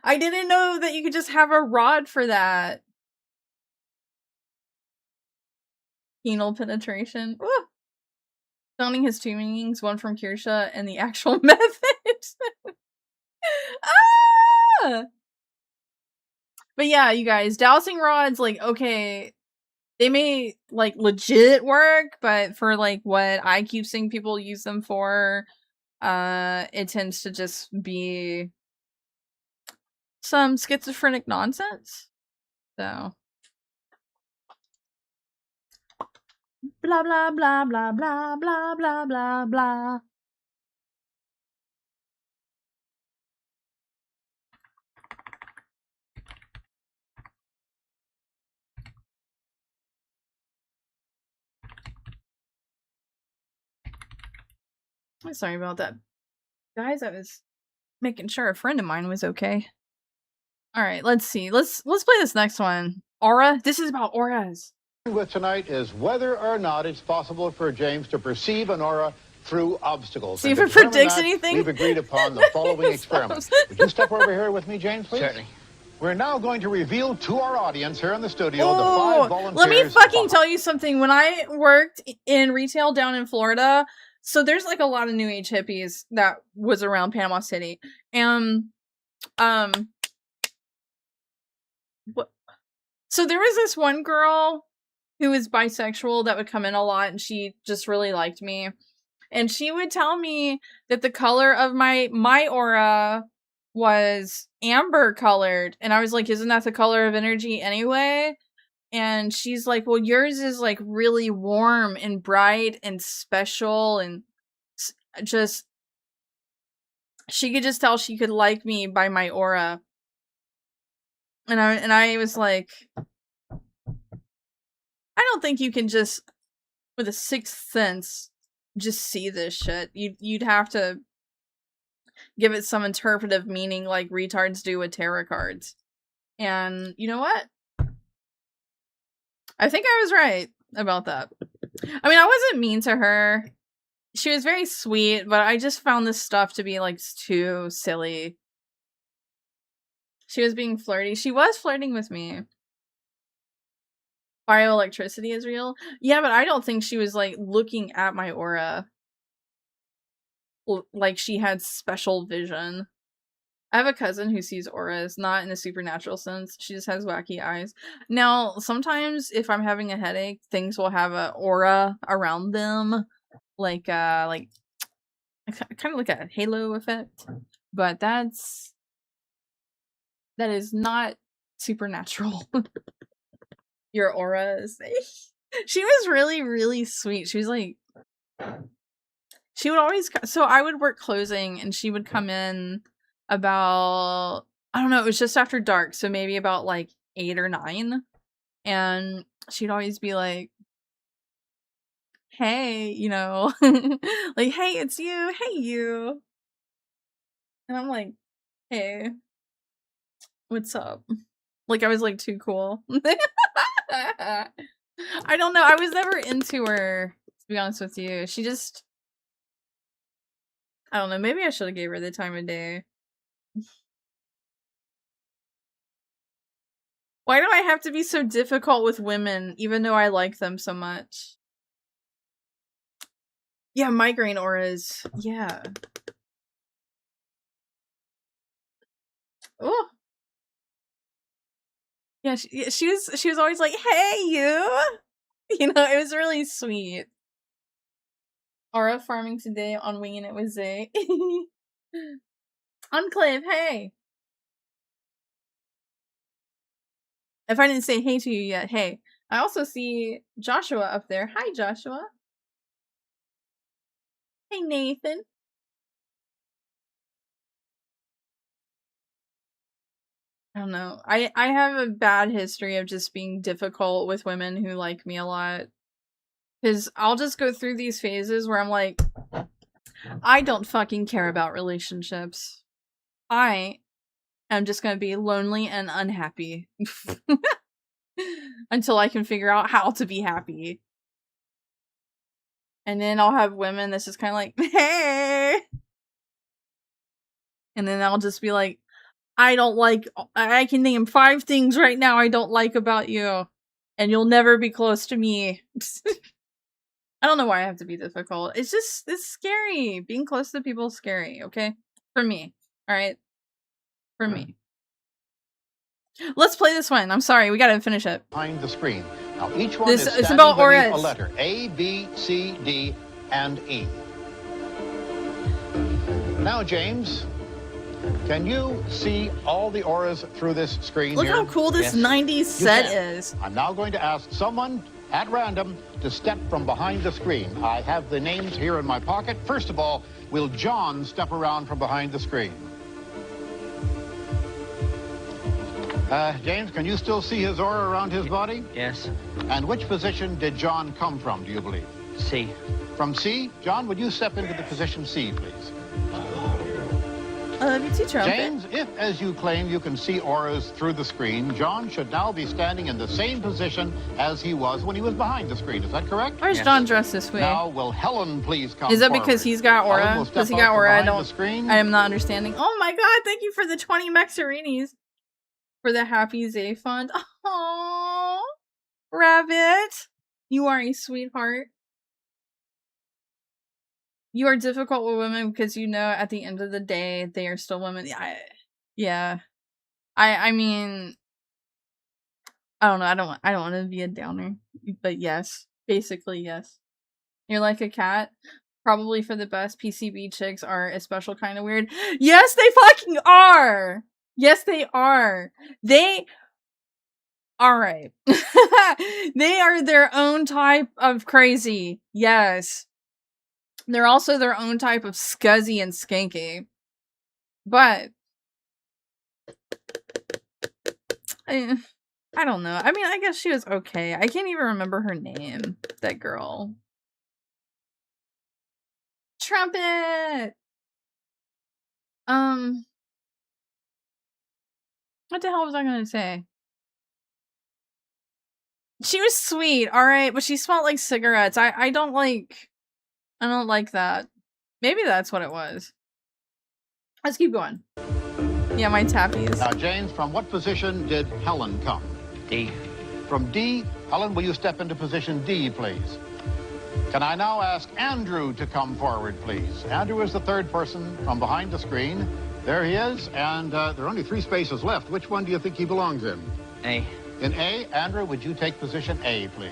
I didn't know that you could just have a rod for that. Penal penetration. Ooh. Sounding has two meanings, one from Kirsha and the actual method. Ah! But yeah, you guys, dowsing rods, like, okay, they may, like, legit work, but for, like, what I keep seeing people use them for, it tends to just be some schizophrenic nonsense. So. Blah, blah, blah, blah, blah, blah, blah, blah, blah. I'm sorry about that. Guys, I was making sure a friend of mine was okay. Alright, let's see. Let's play this next one. Aura? This is about auras. With tonight is whether or not it's possible for James to perceive an aura through obstacles. See if it predicts anything. We've agreed upon the following experiment. Would you step over here with me, James, please? Certainly. We're now going to reveal to our audience here in the studio the 5 volunteers. Let me fucking tell you something. When I worked in retail down in Florida, so there's like a lot of new age hippies that was around Panama City. And so there was this one girl who was bisexual that would come in a lot, and she just really liked me. And she would tell me that the color of my aura was amber colored. And I was like, isn't that the color of energy anyway? And she's like, well, yours is like really warm and bright and special, and just, she could just tell she could like me by my aura. And I was like, I don't think you can just, with a sixth sense, just see this shit. You'd have to give it some interpretive meaning like retards do with tarot cards. And you know what? I think I was right about that. I mean, I wasn't mean to her. She was very sweet, but I just found this stuff to be like too silly. She was being flirty. She was flirting with me. Bioelectricity is real? Yeah, but I don't think she was like looking at my aura like she had special vision. I have a cousin who sees auras, not in a supernatural sense. She just has wacky eyes. Now, sometimes if I'm having a headache, things will have an aura around them, like kind of like a halo effect. But that is not supernatural. Your aura is. She was really, really sweet. She was like, she would always, so I would work closing and she would come in about, I don't know, it was just after dark, so maybe about like 8 or 9, and she'd always be like, hey, you know, like, hey, it's you, hey, you. And I'm like, hey, what's up? Like, I was like too cool. I don't know, I was never into her, to be honest with you. She just, I don't know, maybe I should have gave her the time of day. Why do I have to be so difficult with women, even though I like them so much? Yeah, migraine auras. Yeah. Oh. Yeah, she was always like, hey, you! You know, it was really sweet. Aura farming today on Wingin' It with Zay. Enclave, hey! If I didn't say hey to you yet, hey. I also see Joshua up there. Hi, Joshua. Hey, Nathan. I don't know. I have a bad history of just being difficult with women who like me a lot. Because I'll just go through these phases where I'm like, I don't fucking care about relationships. I am just gonna be lonely and unhappy. Until I can figure out how to be happy. And then I'll have women that's just kind of like, hey! And then I'll just be like, I can name 5 things right now I don't like about you. And you'll never be close to me. I don't know why I have to be difficult. It's scary. Being close to people is scary, okay? For me. Alright? For me. Let's play this one. I'm sorry, we gotta finish it. Behind the screen. Now each one is it's standing about beneath auras. a letter. A, B, C, D, and E. Now, James, can you see all the auras through this screen Look here? how cool this 90s set is. I'm now going to ask someone at random to step from behind the screen. I have the names here in my pocket. First of all, will John step around from behind the screen? James, can you still see his aura around his body? Yes. And which position did John come from, do you believe? C. From C, John, would you step into the position C, please? I love you too, Trumpet. James, if, as you claim, you can see auras through the screen, John should now be standing in the same position as he was when he was behind the screen. Is that correct? Why is John dressed this way? Now, will Helen please come Is that forward? because he's got aura? Because he got aura, I am not understanding. Oh my god, thank you for the 20 Mexarinis. For the Happy Zay Fund. Oh, Rabbit. You are a sweetheart. You are difficult with women because you know at the end of the day they are still women. Yeah. I mean, I don't know. I don't want to be a downer, but yes, basically yes. You're like a cat. Probably for the best. PCB chicks are a special kind of weird. Yes, they fucking are. Yes, they are. They. Alright. They are their own type of crazy. Yes. They're also their own type of scuzzy and skanky. But I don't know. I mean, I guess she was okay. I can't even remember her name. That girl. Trumpet! What the hell was I gonna say? She was sweet, alright, but she smelled like cigarettes. I don't like that. Maybe that's what it was. Let's keep going. Yeah, my tappies. Now, James, from what position did Helen come? D. From D, Helen, will you step into position D, please? Can I now ask Andrew to come forward, please? Andrew is the third person from behind the screen. There he is, and there are only 3 spaces left. Which one do you think he belongs in? A. In A, Andrew, would you take position A, please?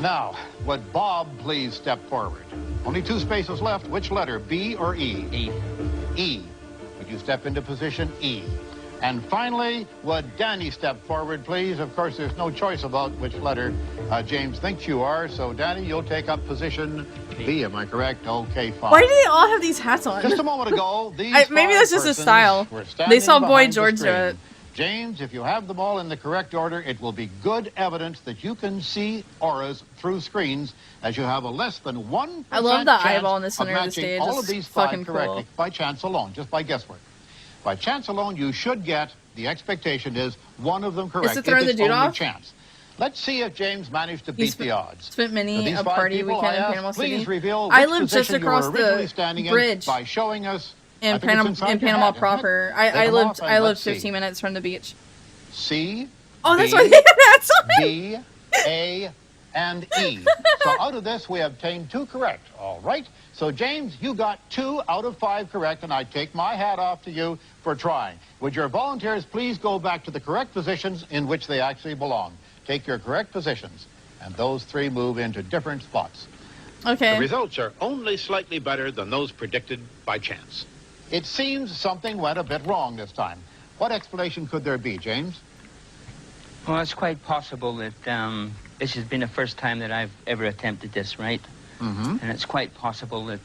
Now, would Bob please step forward? Only 2 spaces left. Which letter, B or E? E. E. Would you step into position E? And finally, would Danny step forward, please? Of course, there's no choice about which letter James thinks you are. So, Danny, you'll take up position B. Am I correct? Okay, fine. Why do they all have these hats on? Just a moment ago, these maybe that's just a style. They saw Boy George do it. James, if you have them all in the correct order, it will be good evidence that you can see auras through screens, as you have a less than 1% I love the chance eyeball in the center of the matching stage. all It's of these 5 fucking correctly cool. by chance alone, just by guesswork. By chance alone, you should get, the expectation is, one of them correct. Is to throw if the it's dude only off? Chance. Let's see if James managed to beat the odds. Spent many These a 5 party people weekend I in asked, Panama please City. reveal I which live just position you were across originally the standing in bridge by showing us. in I think it's Panama inside your Panama hat, isn't it? proper. Take I them lived off and I lived let's see. 15 minutes from the beach. C. Oh, that's B, why they have hats on. D, A, and E. So out of this, we obtained 2 correct. All right. So, James, you got 2 out of 5 correct, and I take my hat off to you for trying. Would your volunteers please go back to the correct positions in which they actually belong? Take your correct positions, and those 3 move into different spots. Okay. The results are only slightly better than those predicted by chance. It seems something went a bit wrong this time. What explanation could there be, James? Well, it's quite possible that this has been the first time that I've ever attempted this, right? Mm-hmm. And it's quite possible that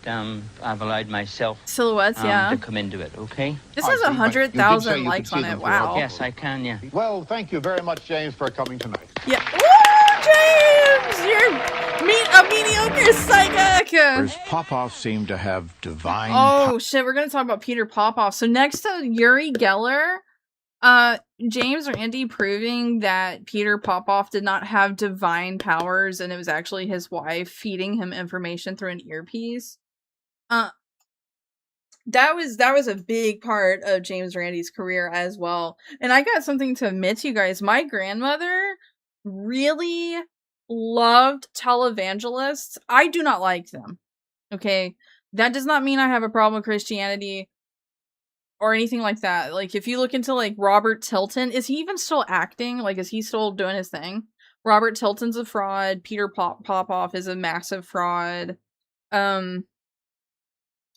I've allowed myself Silhouettes, yeah. to come into it, okay? This has 100,000 likes on it. Wow. Yes, I can, yeah. Well, thank you very much, James, for coming tonight. Yeah. Woo, James! You're a mediocre psychic! Popoff seemed to have divine Oh, shit, we're gonna talk about Peter Popoff. So next to Uri Geller, James or Andy proving that Peter Popoff did not have divine powers and it was actually his wife feeding him information through an earpiece. That was a big part of James Randi's career as well. And I got something to admit to you guys. My grandmother really loved televangelists. I do not like them. Okay? That does not mean I have a problem with Christianity or anything like that. Like, if you look into, like, Robert Tilton, is he even still acting? Like, is he still doing his thing? Robert Tilton's a fraud. Peter Popoff is a massive fraud. And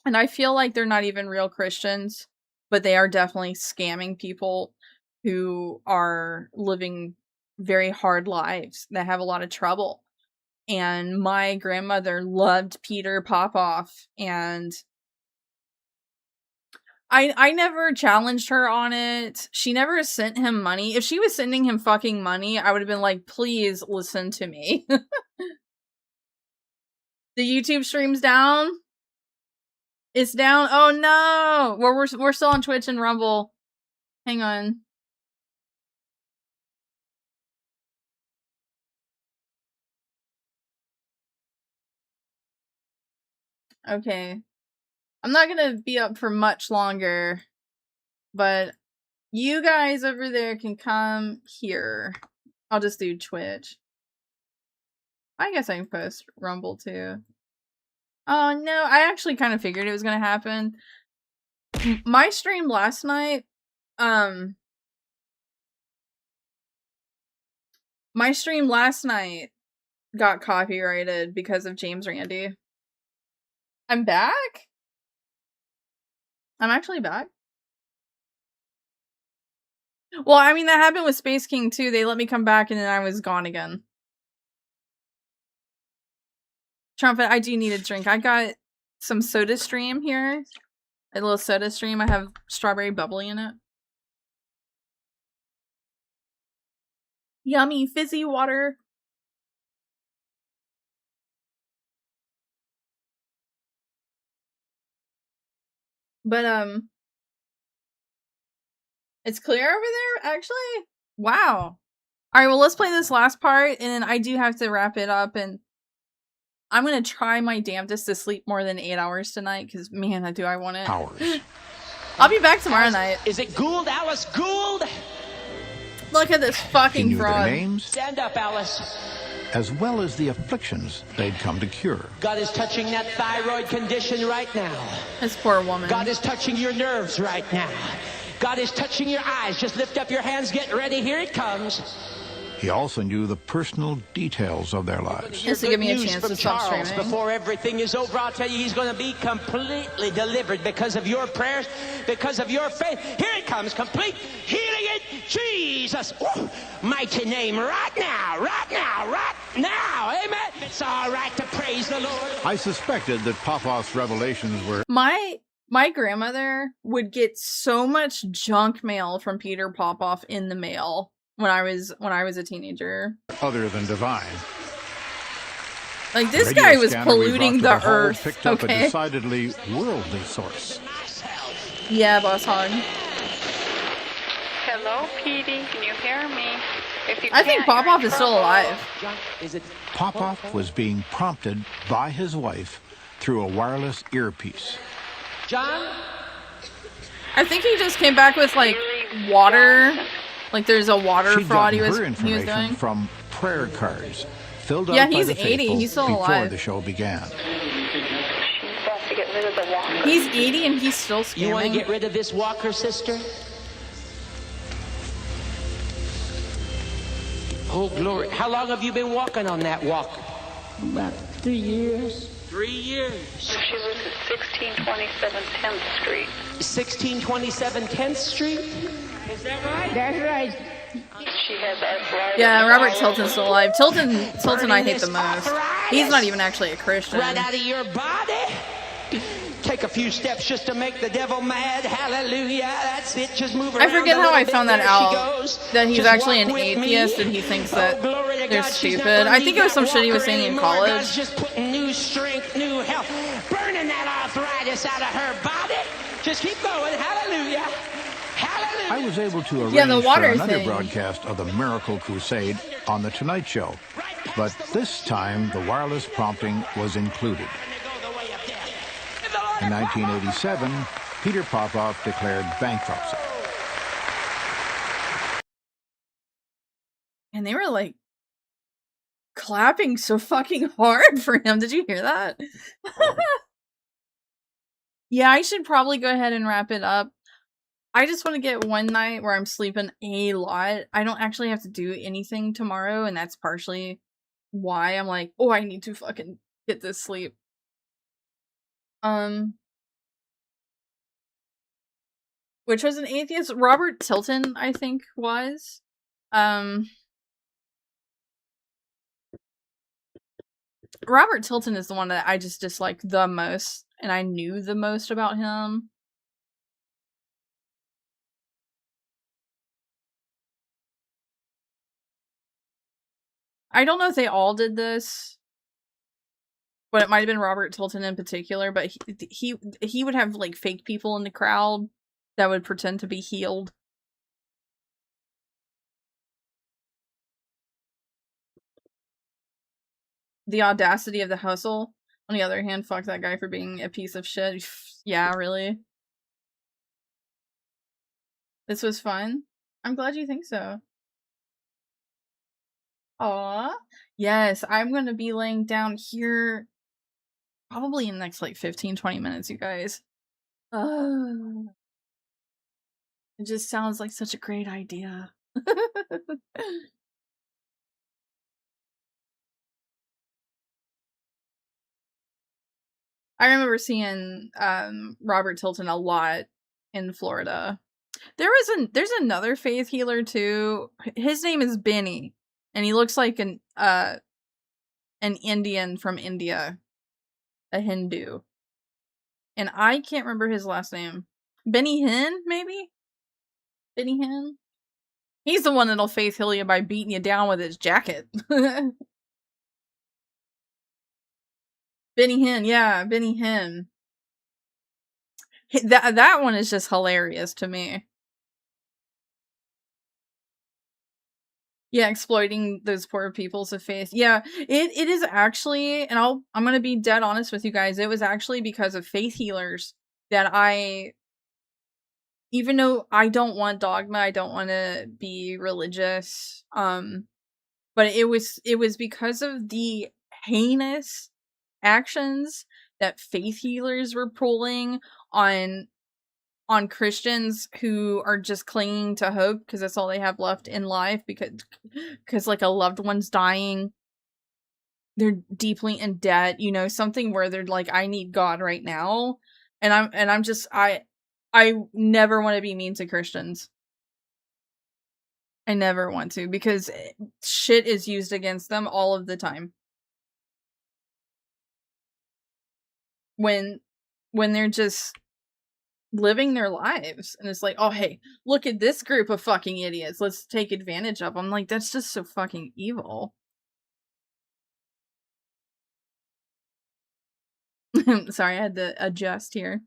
I feel like they're not even real Christians, but they are definitely scamming people who are living very hard lives that have a lot of trouble. And my grandmother loved Peter Popoff, and I never challenged her on it. She never sent him money. If she was sending him fucking money, I would have been like, please listen to me. The YouTube stream's down. It's down. Oh no. We're still on Twitch and Rumble. Hang on. Okay. I'm not gonna be up for much longer, but you guys over there can come here. I'll just do Twitch. I guess I can post Rumble too. Oh no, I actually kind of figured it was gonna happen. My stream last night, got copyrighted because of James Randi. I'm back? I'm actually back? Well, I mean, that happened with Space King too. They let me come back and then I was gone again. Trumpet, I do need a drink. I got some Soda Stream here. A little Soda Stream. I have strawberry bubbly in it. Yummy fizzy water. But, it's clear over there, actually? Wow. Alright, well, let's play this last part, and then I do have to wrap it up, and I'm gonna try my damnedest to sleep more than 8 hours tonight, because, man, do I want it. Hours. I'll be back tomorrow night. Is it Gould? Alice Gould? Look at this fucking He knew fraud. their names, Stand up, Alice. as well as the afflictions they'd come to cure. God is touching that thyroid condition right now. This poor woman. God is touching your nerves right now. God is touching your eyes. Just lift up your hands. Get ready. Here it comes. He also knew the personal details of their lives. Just to give me a chance from to stop Charles. streaming. Before everything is over, I'll tell you, he's going to be completely delivered because of your prayers, because of your faith. Here it comes, complete healing in Jesus' mighty name, right now, right now, right now. Amen. It's all right to praise the Lord. I suspected that Popoff's revelations were My grandmother would get so much junk mail from Peter Popoff in the mail when I was a teenager. other than divine. Like, this Radio guy was scanner we polluting brought the to hall earth. picked up a Okay. decidedly worldly source. Yeah, Boss Hog. Hello, Petey. Can you hear me? If you I think can't, you're Popoff in is still trouble. alive. Popoff was being prompted by his wife through a wireless earpiece. John? I think he just came back with, like, water. Like, there's a water She'd fraud gotten he was her information doing. from prayer cards filled Yeah, out by he's the 80. faithful He's still before alive. the show began. She's got to get rid of the water. He's 80 and he's still scamming. You want to get rid of this walker, sister? Oh, glory. How long have you been walking on that walker? About 3 years. 3 years. She lives at 1627 10th Street. 1627 10th Street? Is that right? That's right. She has arthritis. Yeah, Robert Tilton's still alive. Tilton I hate the most. He's not even actually a Christian. Right out of your body. Take a few steps just to make the devil mad. Hallelujah. That's it. Just move around. I forget a how I little bit. found that There she out. goes. That he's Just actually walk an with atheist me. and he thinks Oh, that glory to they're God. She's not stupid. gonna I need think it was some that shit he was walker saying in anymore. college. God's just putting new strength, new health, burning that arthritis out of her body. Just keep going. Hallelujah. Hallelujah. I was able to arrange Yeah, the water for another thing. broadcast of the Miracle Crusade on The Tonight Show, but this time the wireless prompting was included. In 1987, Peter Popoff declared bankruptcy. And they were like clapping so fucking hard for him. Did you hear that? Yeah, I should probably go ahead and wrap it up. I just want to get one night where I'm sleeping a lot. I don't actually have to do anything tomorrow, and that's partially why I'm like, oh, I need to fucking get this sleep. Which was an atheist? Robert Tilton, I think, was. Robert Tilton is the one that I just dislike the most, and I knew the most about him. I don't know if they all did this. But it might have been Robert Tilton in particular, but he would have like fake people in the crowd that would pretend to be healed. The audacity of the hustle. On the other hand, fuck that guy for being a piece of shit. Yeah, really. This was fun. I'm glad you think so. Aw. Yes, I'm gonna be laying down here probably in the next like 15-20 minutes, you guys. It just sounds like such a great idea. I remember seeing Robert Tilton a lot in Florida. There's another faith healer too. His name is Benny, and he looks like an Indian from India, a Hindu. And I can't remember his last name. Benny Hinn, maybe? Benny Hinn? He's the one that'll faith heal you by beating you down with his jacket. Benny Hinn, yeah, Benny Hinn. That one is just hilarious to me. Yeah, exploiting those poor people's of faith. Yeah, it is actually, and I'm gonna be dead honest with you guys, it was actually because of faith healers that even though I don't want dogma, I don't want to be religious, but it was because of the heinous actions that faith healers were pulling on Christians who are just clinging to hope because that's all they have left in life, because like a loved one's dying, they're deeply in debt, you know, something where they're like, I need God right now, and I'm just I never want to be mean to Christians. I never want to, because shit is used against them all of the time. When they're just living their lives, and it's like, oh hey, look at this group of fucking idiots, let's take advantage of them. Like, that's just so fucking evil. Sorry, I had to adjust here.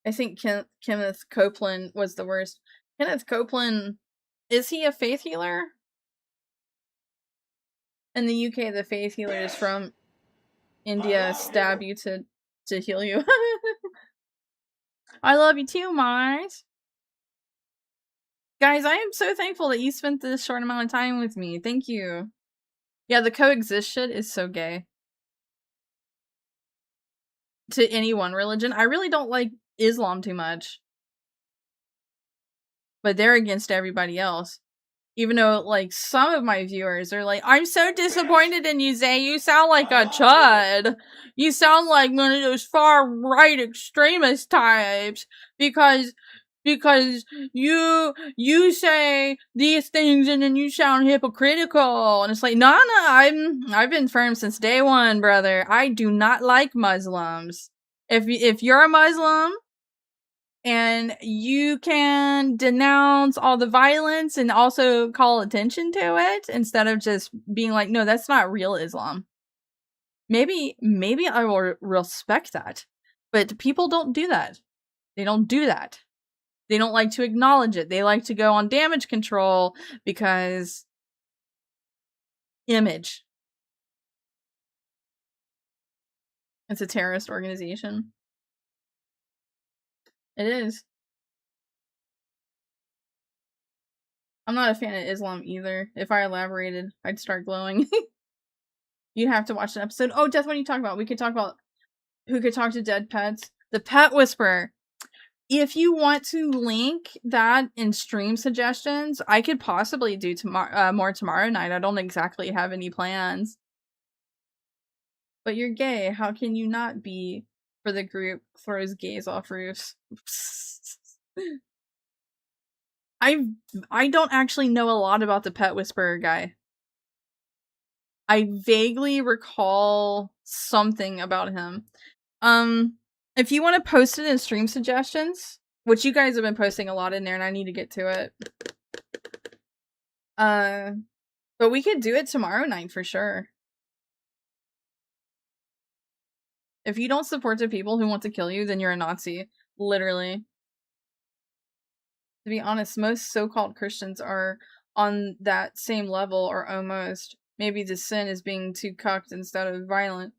I think Kenneth Copeland was the worst. Kenneth Copeland, is he a faith healer? In the UK, the faith healers from India stab you to heal you. I love you too, Mars. Guys, I am so thankful that you spent this short amount of time with me. Thank you. Yeah, the coexist shit is so gay. To any one religion. I really don't like Islam too much. But they're against everybody else. Even though, like, some of my viewers are like, I'm so disappointed in you, Zay. You sound like a chud. You sound like one of those far-right extremist types. Because you say these things and then you sound hypocritical. And it's like, no, I've been firm since day one, brother. I do not like Muslims. If you're a Muslim and you can denounce all the violence and also call attention to it instead of just being like, no, that's not real Islam, maybe I will respect that. But people don't do that. They don't do that. They don't like to acknowledge it. They like to go on damage control because image. It's a terrorist organization. It is. I'm not a fan of Islam either. If I elaborated, I'd start glowing. You'd have to watch an episode. Oh, Death, what are you talking about? We could talk about Who Could Talk to Dead Pets. The Pet Whisperer. If you want to link that in stream suggestions, I could possibly do more tomorrow night. I don't exactly have any plans. But you're gay. How can you not be for the group throws gays off roofs? I don't actually know a lot about the Pet Whisperer guy. I vaguely recall something about him. If you want to post it in stream suggestions, which you guys have been posting a lot in there and I need to get to it. But we could do it tomorrow night for sure. If you don't support the people who want to kill you, then you're a Nazi. Literally. To be honest, most so-called Christians are on that same level or almost. Maybe the sin is being too cucked instead of violent.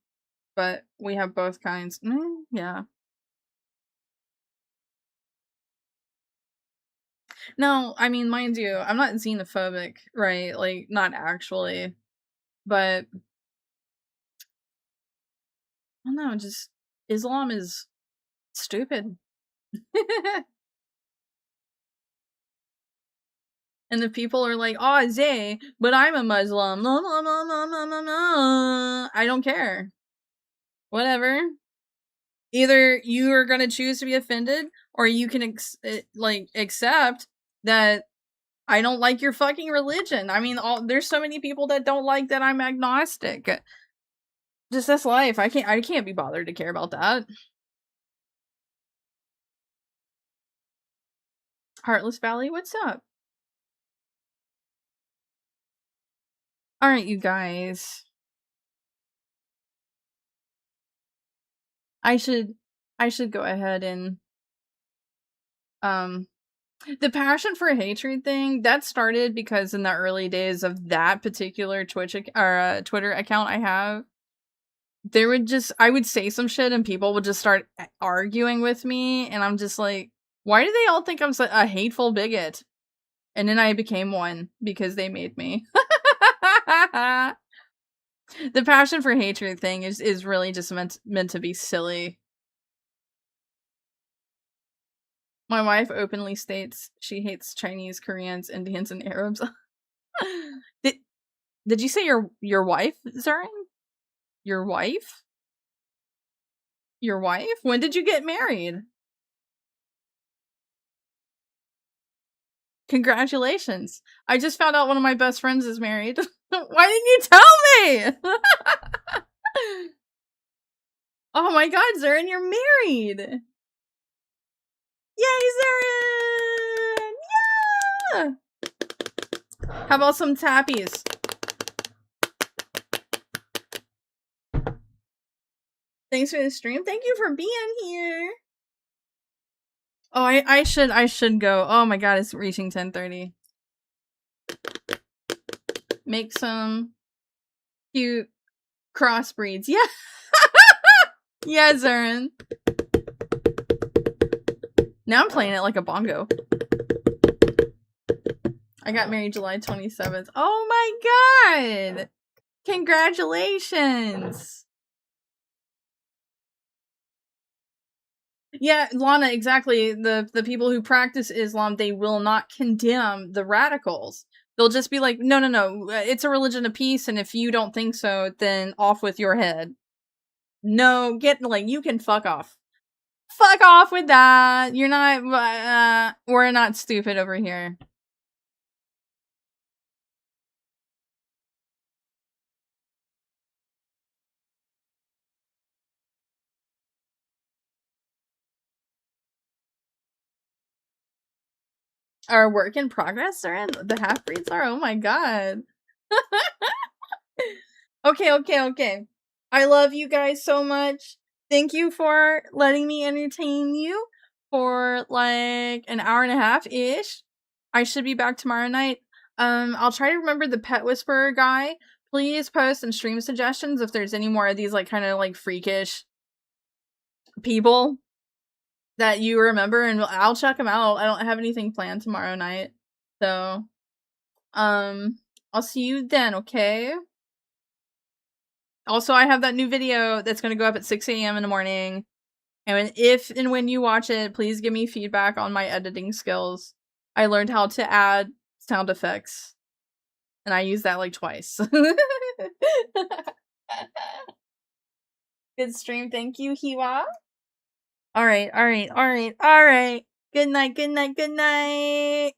But we have both kinds. Yeah. No, I mean, mind you, I'm not xenophobic, right? Like, not actually. But, I don't know, just, Islam is stupid. And the people are like, oh, Zay, but I'm a Muslim. I don't care. Whatever. Either you are gonna choose to be offended, or you can accept that I don't like your fucking religion. I mean, there's so many people that don't like that I'm agnostic. Just that's life. I can't be bothered to care about that. Heartless Valley, what's up? Alright, you guys. I should go ahead and the passion for hatred thing, that started because in the early days of that particular Twitter account I have, I would say some shit and people would just start arguing with me, and I'm just like, why do they all think I'm a hateful bigot? And then I became one because they made me. The passion for hatred thing is really just meant to be silly. My wife openly states she hates Chinese, Koreans, Indians, and Arabs. Did you say your wife, Zarin? Your wife? Your wife? When did you get married? Congratulations. I just found out one of my best friends is married. Why didn't you tell me? Oh my god, Zarin, you're married! Yay, Zarin! Yeah! How about some tappies? Thanks for the stream. Thank you for being here. Oh, I should go. Oh my god, it's reaching 10:30. Make some cute crossbreeds. Yeah. Yeah, Zarin. Now I'm playing it like a bongo. I got married July 27th. Oh my god! Congratulations! Yeah, Lana, exactly. The people who practice Islam, they will not condemn the radicals. They'll just be like, no, it's a religion of peace, and if you don't think so, then off with your head. No, you can fuck off. Fuck off with that! You're not, we're not stupid over here. Our work in progress are in the half-breeds are? Oh my god. Okay. I love you guys so much. Thank you for letting me entertain you for like an hour and a half-ish. I should be back tomorrow night. I'll try to remember the Pet Whisperer guy. Please post some stream suggestions if there's any more of these like kind of like freakish people that you remember, and I'll check them out. I don't have anything planned tomorrow night. So, I'll see you then, okay? Also, I have that new video that's going to go up at 6 a.m. in the morning. And if and when you watch it, please give me feedback on my editing skills. I learned how to add sound effects. And I used that like twice. Good stream. Thank you, Hiwa. Alright. Good night.